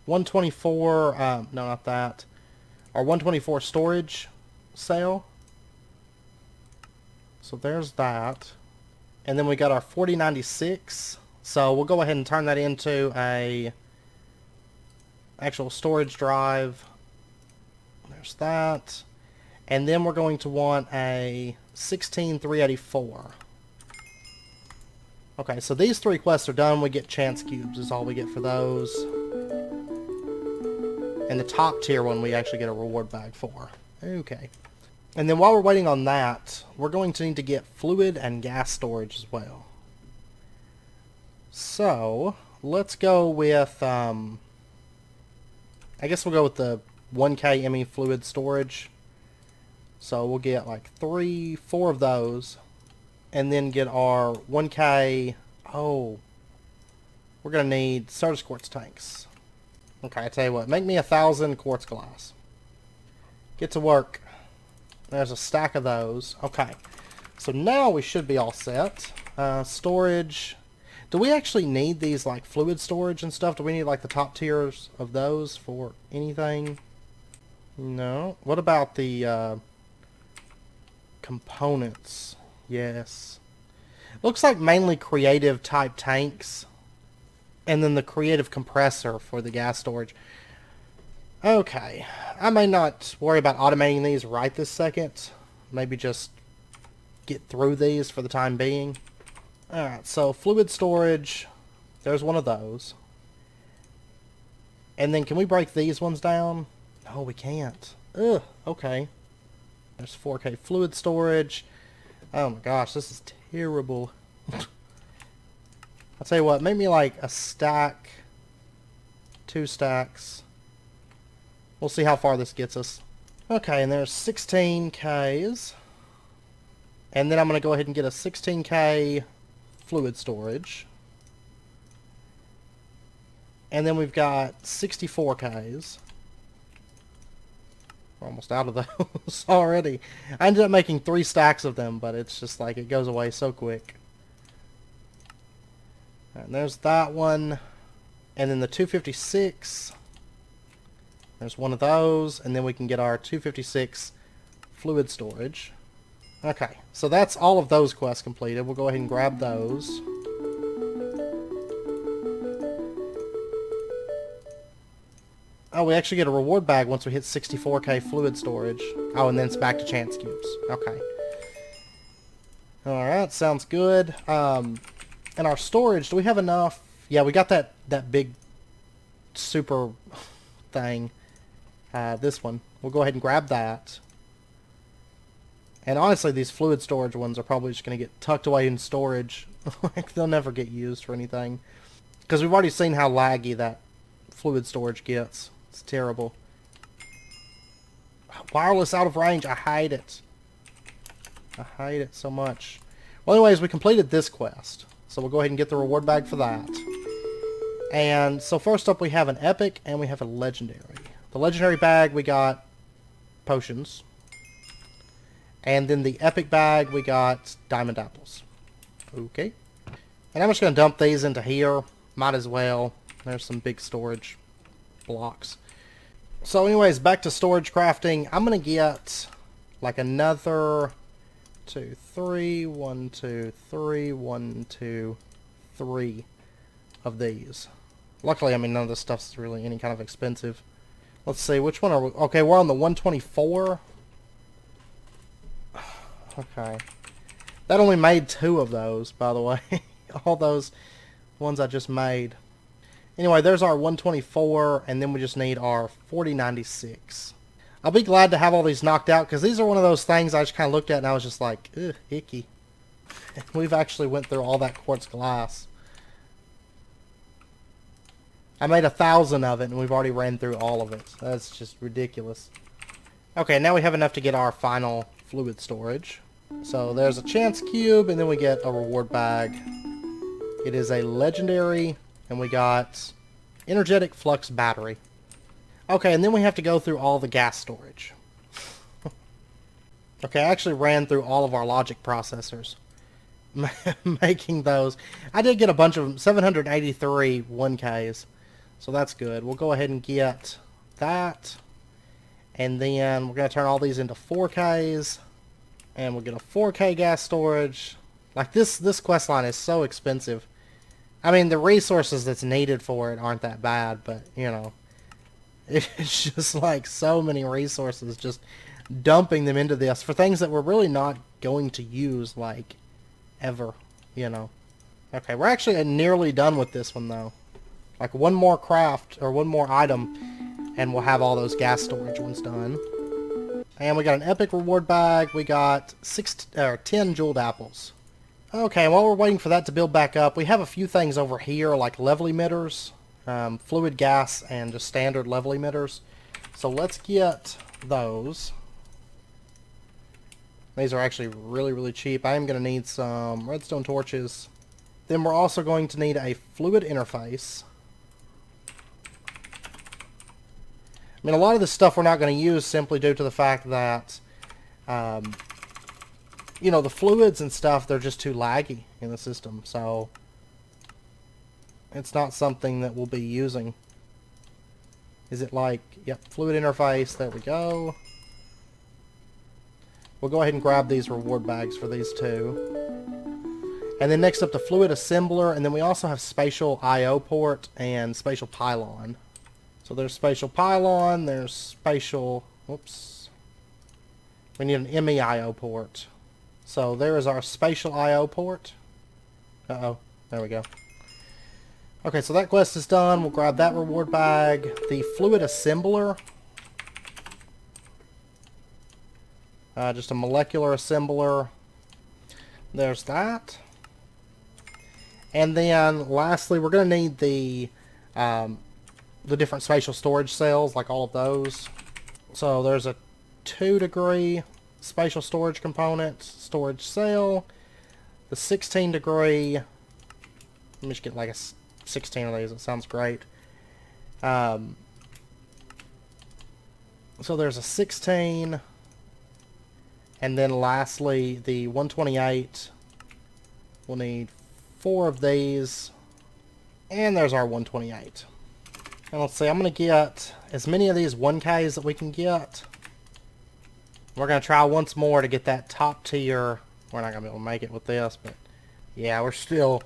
Speaker 1: 124... no, not that. Our 124 storage cell. So there's that. And then we got our 4096. So we'll go ahead and turn that into a actual storage drive. There's that. And then we're going to want a 16384. Okay, so these 3 quests are done. We get chance cubes is all we get for those. And the top tier one we actually get a reward bag for. Okay. And then while we're waiting on that, we're going to need to get fluid and gas storage as well. So, let's go with, I guess we'll go with the 1K ME fluid storage. So we'll get like 3, 4 of those. And then get our 1K, oh, we're going to need surge quartz tanks. Okay, I tell you what, make me 1,000 quartz glass. Get to work. There's a stack of those. Okay, so now we should be all set. Storage. Do we actually need these like fluid storage and stuff? Do we need like the top tiers of those for anything? No. What about the components? Yes. Looks like mainly creative type tanks. And then the creative compressor for the gas storage. Okay. I may not worry about automating these right this second. Maybe just get through these for the time being. Alright, so fluid storage. There's one of those. And then can we break these ones down? No, we can't. Ugh, okay. There's 4K fluid storage. Oh my gosh, this is terrible. I'll tell you what, make me like a stack, 2 stacks. We'll see how far this gets us. Okay, and there's 16Ks. And then I'm going to go ahead and get a 16K fluid storage. And then we've got 64Ks. We're almost out of those already. I ended up making 3 stacks of them, but it's just like it goes away so quick. And there's that one. And then the 256. There's one of those. And then we can get our 256 fluid storage. Okay, so that's all of those quests completed. We'll go ahead and grab those. Oh, we actually get a reward bag once we hit 64K fluid storage. Oh, and then it's back to chance cubes. Okay. Alright, sounds good. And our storage, do we have enough? Yeah, we got that big super thing. This one. We'll go ahead and grab that. And honestly, these fluid storage ones are probably just going to get tucked away in storage. Like, they'll never get used for anything. Because we've already seen how laggy that fluid storage gets. It's terrible. Wireless out of range. I hate it. I hate it so much. Well, anyways, we completed this quest. So we'll go ahead and get the reward bag for that. And so first up, we have an epic and we have a legendary. The legendary bag, we got potions. And then the epic bag, we got diamond apples. Okay. And I'm just going to dump these into here. Might as well. There's some big storage blocks. So anyways, back to storage crafting. I'm going to get like another 2, 3, 1, 2, 3, 1, 2, 3 of these. Luckily, I mean, none of this stuff's really any kind of expensive. Let's see, which one are we? Okay, we're on the 124. Okay. That only made 2 of those, by the way. All those ones I just made. Anyway, there's our 124, and then we just need our 4096. I'll be glad to have all these knocked out, because these are one of those things I just kind of looked at, and I was just like, ugh, icky. We've actually went through all that quartz glass. I made 1,000 of it, and we've already ran through all of it. That's just ridiculous. Okay, now we have enough to get our final fluid storage. So there's a chance cube, and then we get a reward bag. It is a legendary, and we got energetic flux battery. Okay, and then we have to go through all the gas storage. Okay, I actually ran through all of our logic processors. Making those. I did get a bunch of them, 783 1Ks. So that's good. We'll go ahead and get that. And then we're going to turn all these into 4Ks. And we'll get a 4K gas storage. Like this quest line is so expensive. I mean, the resources that's needed for it aren't that bad, but, you know, it's just like so many resources, just dumping them into this for things that we're really not going to use, like, ever, you know. Okay, we're actually nearly done with this one, though. Like, one more craft, or one more item, and we'll have all those gas storage ones done. And we got an epic reward bag. We got 10 jeweled apples. Okay, while we're waiting for that to build back up, we have a few things over here like level emitters, fluid gas, and just standard level emitters. So let's get those. These are actually really, really cheap. I am going to need some redstone torches. Then we're also going to need a fluid interface. I mean, a lot of this stuff we're not going to use simply due to the fact that, you know, the fluids and stuff, they're just too laggy in the system. So, it's not something that we'll be using. Is it like, yep, fluid interface, there we go. We'll go ahead and grab these reward bags for these two. And then next up the fluid assembler, and then we also have spatial I/O port and spatial pylon. So there's spatial pylon, there's spatial, whoops. We need an ME I/O port. So there is our spatial I/O port. Uh-oh, there we go. Okay, so that quest is done. We'll grab that reward bag. The fluid assembler. Just a molecular assembler. There's that. And then lastly, we're going to need the different spatial storage cells, like all of those. So there's a 2-degree spatial storage component, storage cell. The 16-degree, let me just get like a 16 of these, it sounds great. So there's a 16, and then lastly the 128. We'll need 4 of these, and there's our 128. And let's see, I'm going to get as many of these 1Ks that we can get. We're going to try once more to get that top tier. We're not going to be able to make it with this, but yeah, we still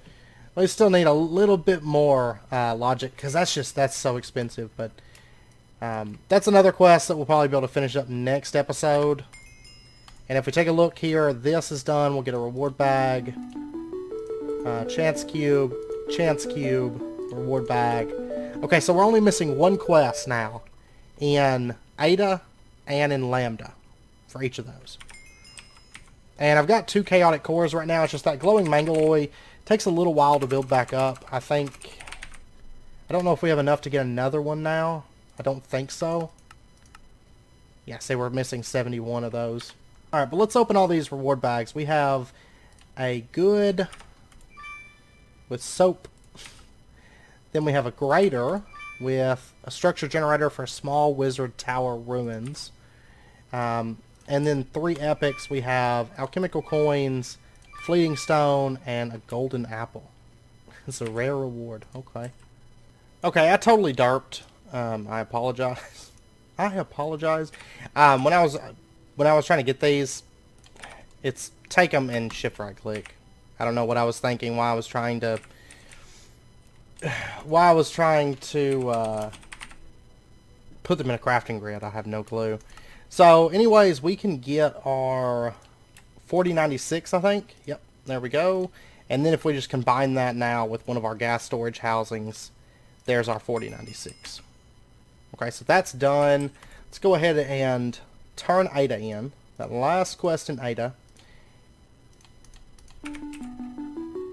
Speaker 1: need a little bit more logic, because that's so expensive. But that's another quest that we'll probably be able to finish up next episode. And if we take a look here, this is done. We'll get a reward bag, chance cube, reward bag. Okay, so we're only missing one quest now in Eta and in Lambda for each of those. And I've got 2 chaotic cores right now. It's just that glowing mangaloid takes a little while to build back up. I don't know if we have enough to get another one now. I don't think so. Yeah, say we're missing 71 of those. Alright, but let's open all these reward bags. We have a good with soap. Then we have a grater with a structure generator for small wizard tower ruins. And then 3 epics. We have alchemical coins, fleeting stone, and a golden apple. It's a rare reward. Okay. Okay, I totally derped. I apologize. I apologize. When I was trying to get these, it's take them and shift right click. I don't know what I was thinking. Why I was trying to put them in a crafting grid. I have no clue. So, anyways, we can get our 4096, I think. Yep, there we go. And then if we just combine that now with one of our gas storage housings, there's our 4096. Okay, so that's done. Let's go ahead and turn Eta in. That last quest in Eta.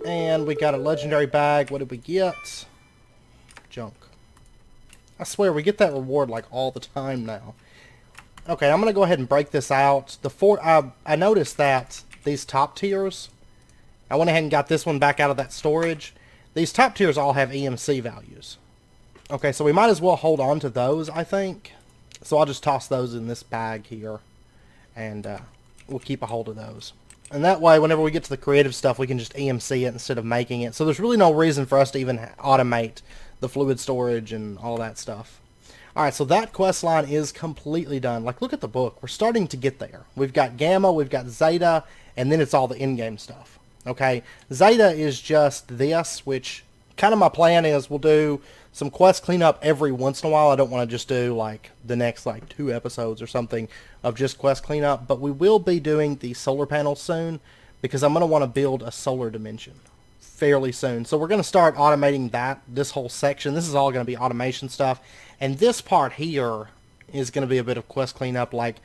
Speaker 1: And we got a legendary bag. What did we get? Junk. I swear, we get that reward like all the time now. Okay, I'm going to go ahead and break this out. I noticed that these top tiers, I went ahead and got this one back out of that storage. These top tiers all have EMC values. Okay, so we might as well hold on to those, I think. So I'll just toss those in this bag here, and we'll keep a hold of those. And that way, whenever we get to the creative stuff, we can just EMC it instead of making it. So there's really no reason for us to even automate the fluid storage and all that stuff. Alright, so that quest line is completely done. Like, look at the book. We're starting to get there. We've got Gamma, we've got Zeta, and then it's all the in-game stuff. Okay? Zeta is just this, which kind of my plan is we'll do some quest cleanup every once in a while. I don't want to just do, like, the next, 2 episodes or something of just quest cleanup. But we will be doing the solar panels soon, because I'm going to want to build a solar dimension fairly soon. So we're going to start automating this whole section. This is all going to be automation stuff. And this part here is going to be a bit of quest cleanup, like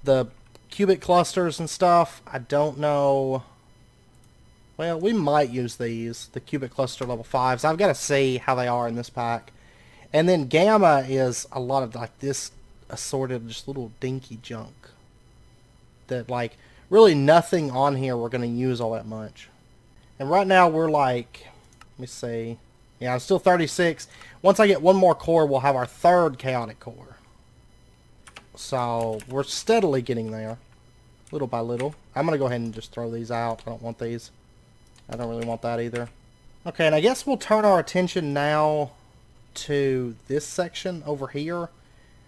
Speaker 1: the cubic clusters and stuff. I don't know Well, we might use these, the cubic cluster level 5s. I've got to see how they are in this pack. And then gamma is a lot of like this assorted just little dinky junk. That like really nothing on here we're going to use all that much. And right now we're like, let me see. Yeah, I'm still 36. Once I get one more core, we'll have our third chaotic core. So we're steadily getting there. Little by little. I'm going to go ahead and just throw these out. I don't want these. I don't really want that either. Okay, and I guess we'll turn our attention now to this section over here.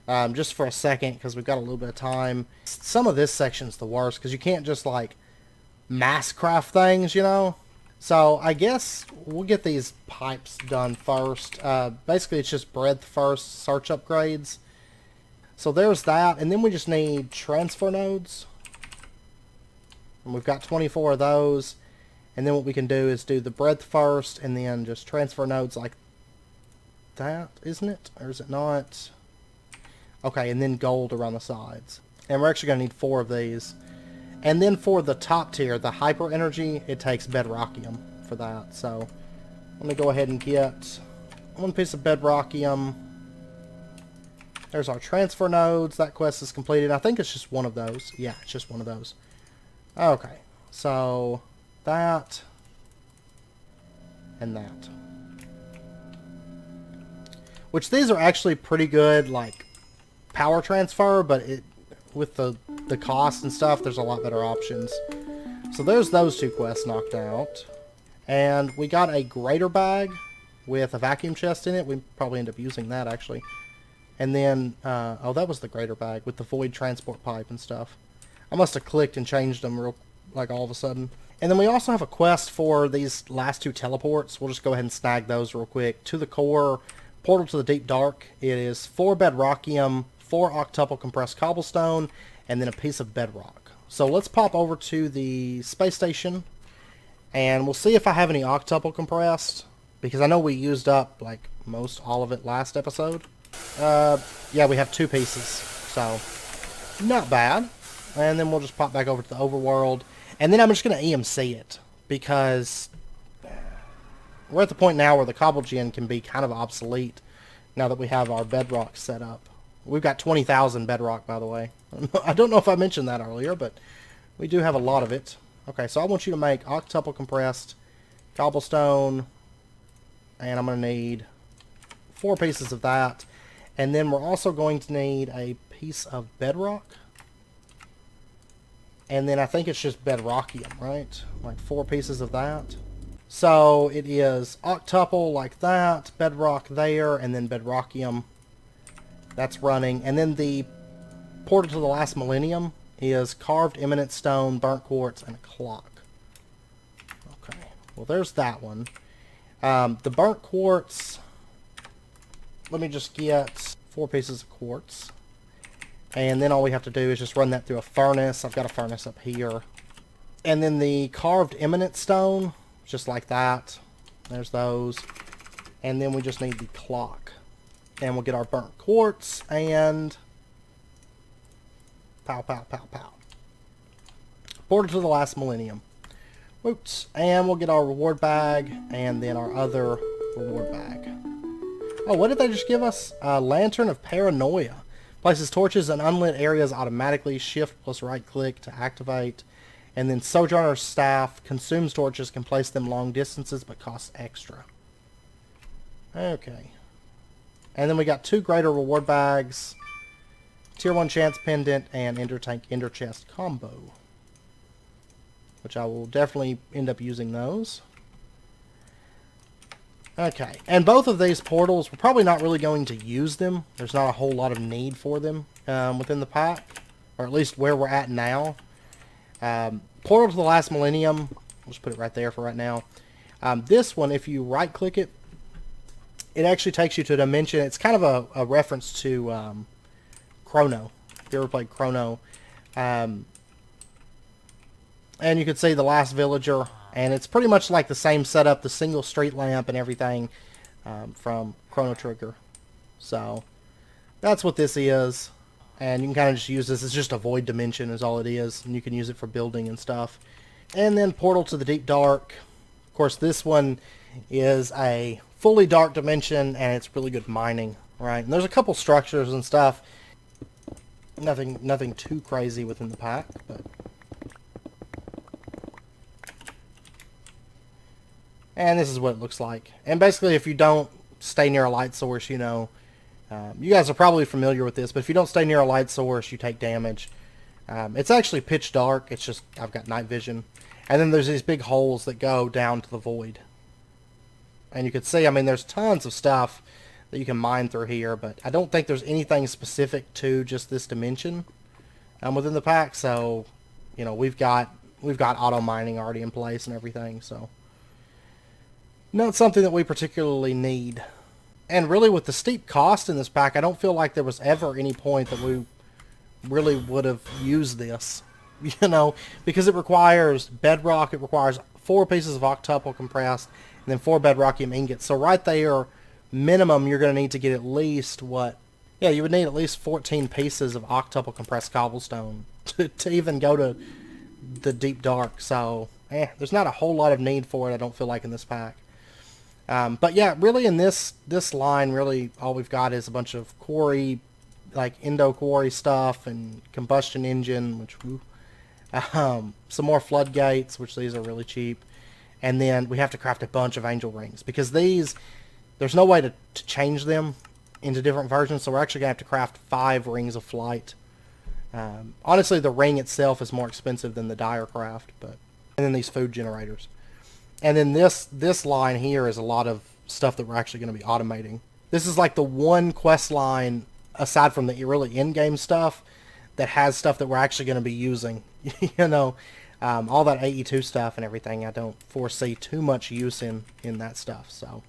Speaker 1: Just for a second, because we've got a little bit of time. Some of this section's the worst, because you can't just, like, mass craft things, you know? So, I guess we'll get these pipes done first. Basically, it's just breadth first, search upgrades. So, there's that, and then we just need transfer nodes. And we've got 24 of those. And then what we can do is do the breadth first, and then just transfer nodes like that, isn't it? Or is it not? Okay, and then gold around the sides. And we're actually going to need 4 of these. And then for the top tier, the hyper energy, it takes bedrockium for that. So, let me go ahead and get 1 piece of bedrockium. There's our transfer nodes. That quest is completed. I think it's just one of those. Yeah, it's just one of those. Okay, so that and that. Which these are actually pretty good, like, power transfer, but it with the cost and stuff, there's a lot better options. So there's those 2 quests knocked out. And we got a greater bag with a vacuum chest in it. We probably end up using that, actually. And then, oh, that was the greater bag with the void transport pipe and stuff. I must have clicked and changed them real, like, all of a sudden. And then we also have a quest for these last 2 teleports. We'll just go ahead and snag those real quick. To the core, portal to the deep dark. It is 4 bedrockium, 4 octuple compressed cobblestone, and then a piece of bedrock. So let's pop over to the space station, and we'll see if I have any octuple compressed, because I know we used up, like, most all of it last episode. Yeah, we have 2 pieces, so not bad. And then we'll just pop back over to the overworld, and then I'm just going to EMC it, because we're at the point now where the cobble gen can be kind of obsolete now that we have our bedrock set up. We've got 20,000 bedrock, by the way. I don't know if I mentioned that earlier, but we do have a lot of it. Okay, so I want you to make octuple compressed cobblestone, and I'm going to need 4 pieces of that. And then we're also going to need a piece of bedrock. And then I think it's just bedrockium, right? Like 4 pieces of that. So it is octuple like that, bedrock there, and then bedrockium. That's running. And then the portal to the last millennium is carved eminent stone, burnt quartz, and a clock. Okay. Well, there's that one. The burnt quartz, let me just get 4 pieces of quartz. And then all we have to do is just run that through a furnace. I've got a furnace up here. And then the carved eminent stone, just like that. There's those. And then we just need the clock. And we'll get our burnt quartz and pow, pow, pow, pow. Portal to the last millennium. Whoops. And we'll get our reward bag and then our other reward bag. Oh, what did they just give us? Lantern of Paranoia. Places torches in unlit areas automatically. Shift plus right click to activate. And then Sojourner's Staff consumes torches, can place them long distances, but costs extra. Okay. And then we got 2 greater reward bags. Tier 1 Chance Pendant and Ender Tank Ender Chest combo. Which I will definitely end up using those. Okay. And both of these portals, we're probably not really going to use them. There's not a whole lot of need for them within the pack. Or at least where we're at now. Portal to the last millennium. I'll just put it right there for right now. This one, if you right click it, it actually takes you to a dimension. It's kind of a reference to Chrono. If you ever played Chrono. And you can see the last villager. And it's pretty much like the same setup, the single street lamp and everything from Chrono Trigger. So that's what this is. And you can kind of just use this. It's just a void dimension is all it is. And you can use it for building and stuff. And then Portal to the Deep Dark. Of course, this one is a fully dark dimension, and it's really good mining, right? And there's a couple structures and stuff. Nothing too crazy within the pack, but... And this is what it looks like. And basically, if you don't stay near a light source, you know... you guys are probably familiar with this, but if you don't stay near a light source, you take damage. It's actually pitch dark. It's just, I've got night vision. And then there's these big holes that go down to the void. And you can see, I mean, there's tons of stuff that you can mine through here, but I don't think there's anything specific to just this dimension within the pack. So, you know, we've got auto mining already in place and everything. So, not something that we particularly need. And really, with the steep cost in this pack, I don't feel like there was ever any point that we really would have used this. You know, because it requires bedrock, it requires 4 pieces of octuple compressed, and then 4 bedrockium ingots. So right there, minimum, you're going to need to get at least what? Yeah, you would need at least 14 pieces of octuple compressed cobblestone to even go to the deep dark. So, there's not a whole lot of need for it, I don't feel like, in this pack. But yeah, really in this line, really all we've got is a bunch of quarry, like endo quarry stuff, and combustion engine, which... Woo, some more floodgates, which these are really cheap, and then we have to craft a bunch of angel rings, because these, there's no way to change them into different versions, so we're actually going to have to craft 5 rings of flight. Honestly, the ring itself is more expensive than the dire craft, but, and then these food generators. And then this line here is a lot of stuff that we're actually going to be automating. This is like the one quest line, aside from the really in-game stuff, that has stuff that we're actually going to be using. You know, all that AE2 stuff and everything, I don't foresee too much use in that stuff. So,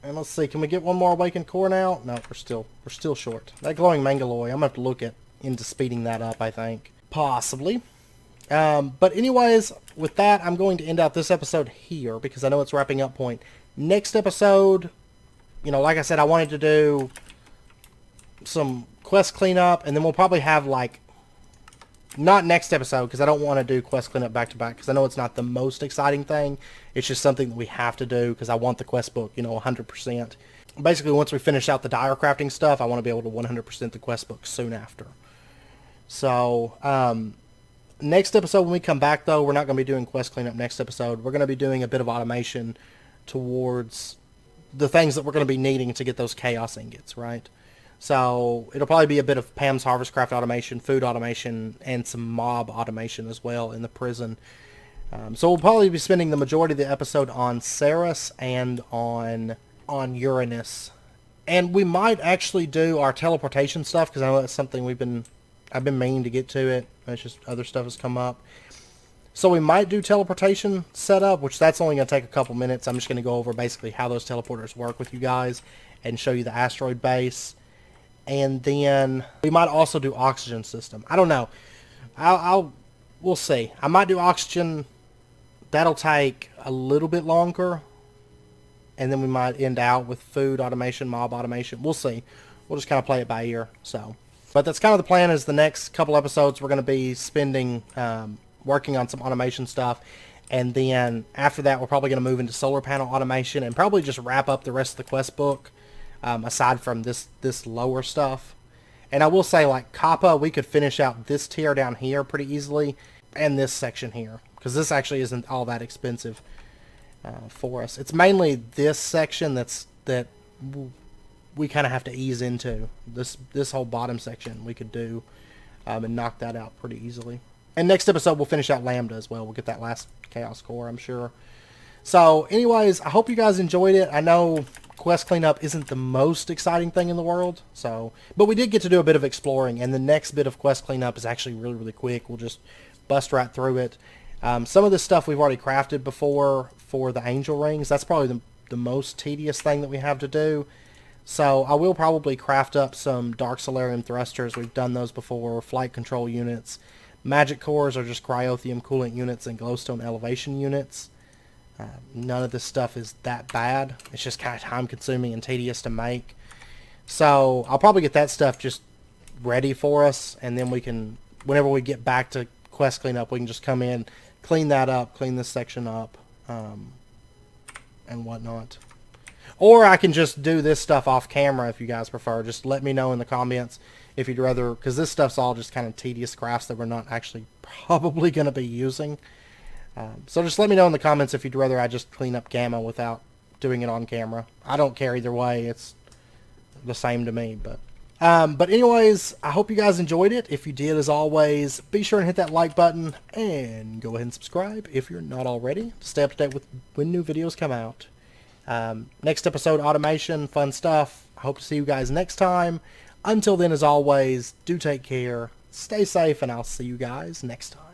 Speaker 1: and let's see, can we get one more awakened core now? No, we're still short. That glowing mangaloy, I'm gonna have to look into speeding that up, I think, possibly. But anyways, with that, I'm going to end out this episode here because I know it's wrapping up point. Next episode, you know, like I said, I wanted to do some quest cleanup, and then we'll probably have like, not next episode, because I don't want to do quest cleanup back to back, because I know it's not the most exciting thing. It's just something that we have to do, because I want the quest book, you know, 100%. Basically, once we finish out the dire crafting stuff, I want to be able to 100% the quest book soon after. So, next episode when we come back, though, we're not going to be doing quest cleanup next episode. We're going to be doing a bit of automation towards the things that we're going to be needing to get those chaos ingots, right? So it'll probably be a bit of Pam's Harvest Craft automation, food automation, and some mob automation as well in the prison. So we'll probably be spending the majority of the episode on Ceres and on Uranus. And we might actually do our teleportation stuff, because I know that's something I've been meaning to get to it. It's just other stuff has come up. So we might do teleportation setup, which that's only going to take a couple minutes. I'm just going to go over basically how those teleporters work with you guys and show you the asteroid base. And then we might also do oxygen system. I don't know. We'll see. I might do oxygen. That'll take a little bit longer. And then we might end out with food automation, mob automation. We'll see. We'll just kind of play it by ear. So, but that's kind of the plan. Is the next couple episodes we're going to be spending working on some automation stuff. And then after that, we're probably going to move into solar panel automation and probably just wrap up the rest of the quest book. Aside from this lower stuff. And I will say, like, Kappa, we could finish out this tier down here pretty easily, and this section here, because this actually isn't all that expensive for us. It's mainly this section that we kind of have to ease into. This whole bottom section we could do and knock that out pretty easily. And next episode we'll finish out Lambda as well. We'll get that last Chaos Core, I'm sure. So, anyways, I hope you guys enjoyed it. I know quest cleanup isn't the most exciting thing in the world, but we did get to do a bit of exploring, and the next bit of quest cleanup is actually really, really quick. We'll just bust right through it. Some of this stuff we've already crafted before for the angel rings. That's probably the most tedious thing that we have to do. So I will probably craft up some Dark Solarium thrusters. We've done those before. Flight control units. Magic cores are just cryothium coolant units and glowstone elevation units. None of this stuff is that bad. It's just kind of time consuming and tedious to make. So I'll probably get that stuff just ready for us, and then we can, whenever we get back to quest cleanup, we can just come in, clean that up, clean this section up, and whatnot. Or I can just do this stuff off camera if you guys prefer. Just let me know in the comments if you'd rather, because this stuff's all just kind of tedious crafts that we're not actually probably going to be using. So just let me know in the comments if you'd rather I just clean up Gamma without doing it on camera. I don't care either way. It's the same to me. But anyways, I hope you guys enjoyed it. If you did, as always, be sure and hit that like button and go ahead and subscribe if you're not already to stay up to date with when new videos come out. Next episode, automation, fun stuff. I hope to see you guys next time. Until then, as always, do take care, stay safe, and I'll see you guys next time.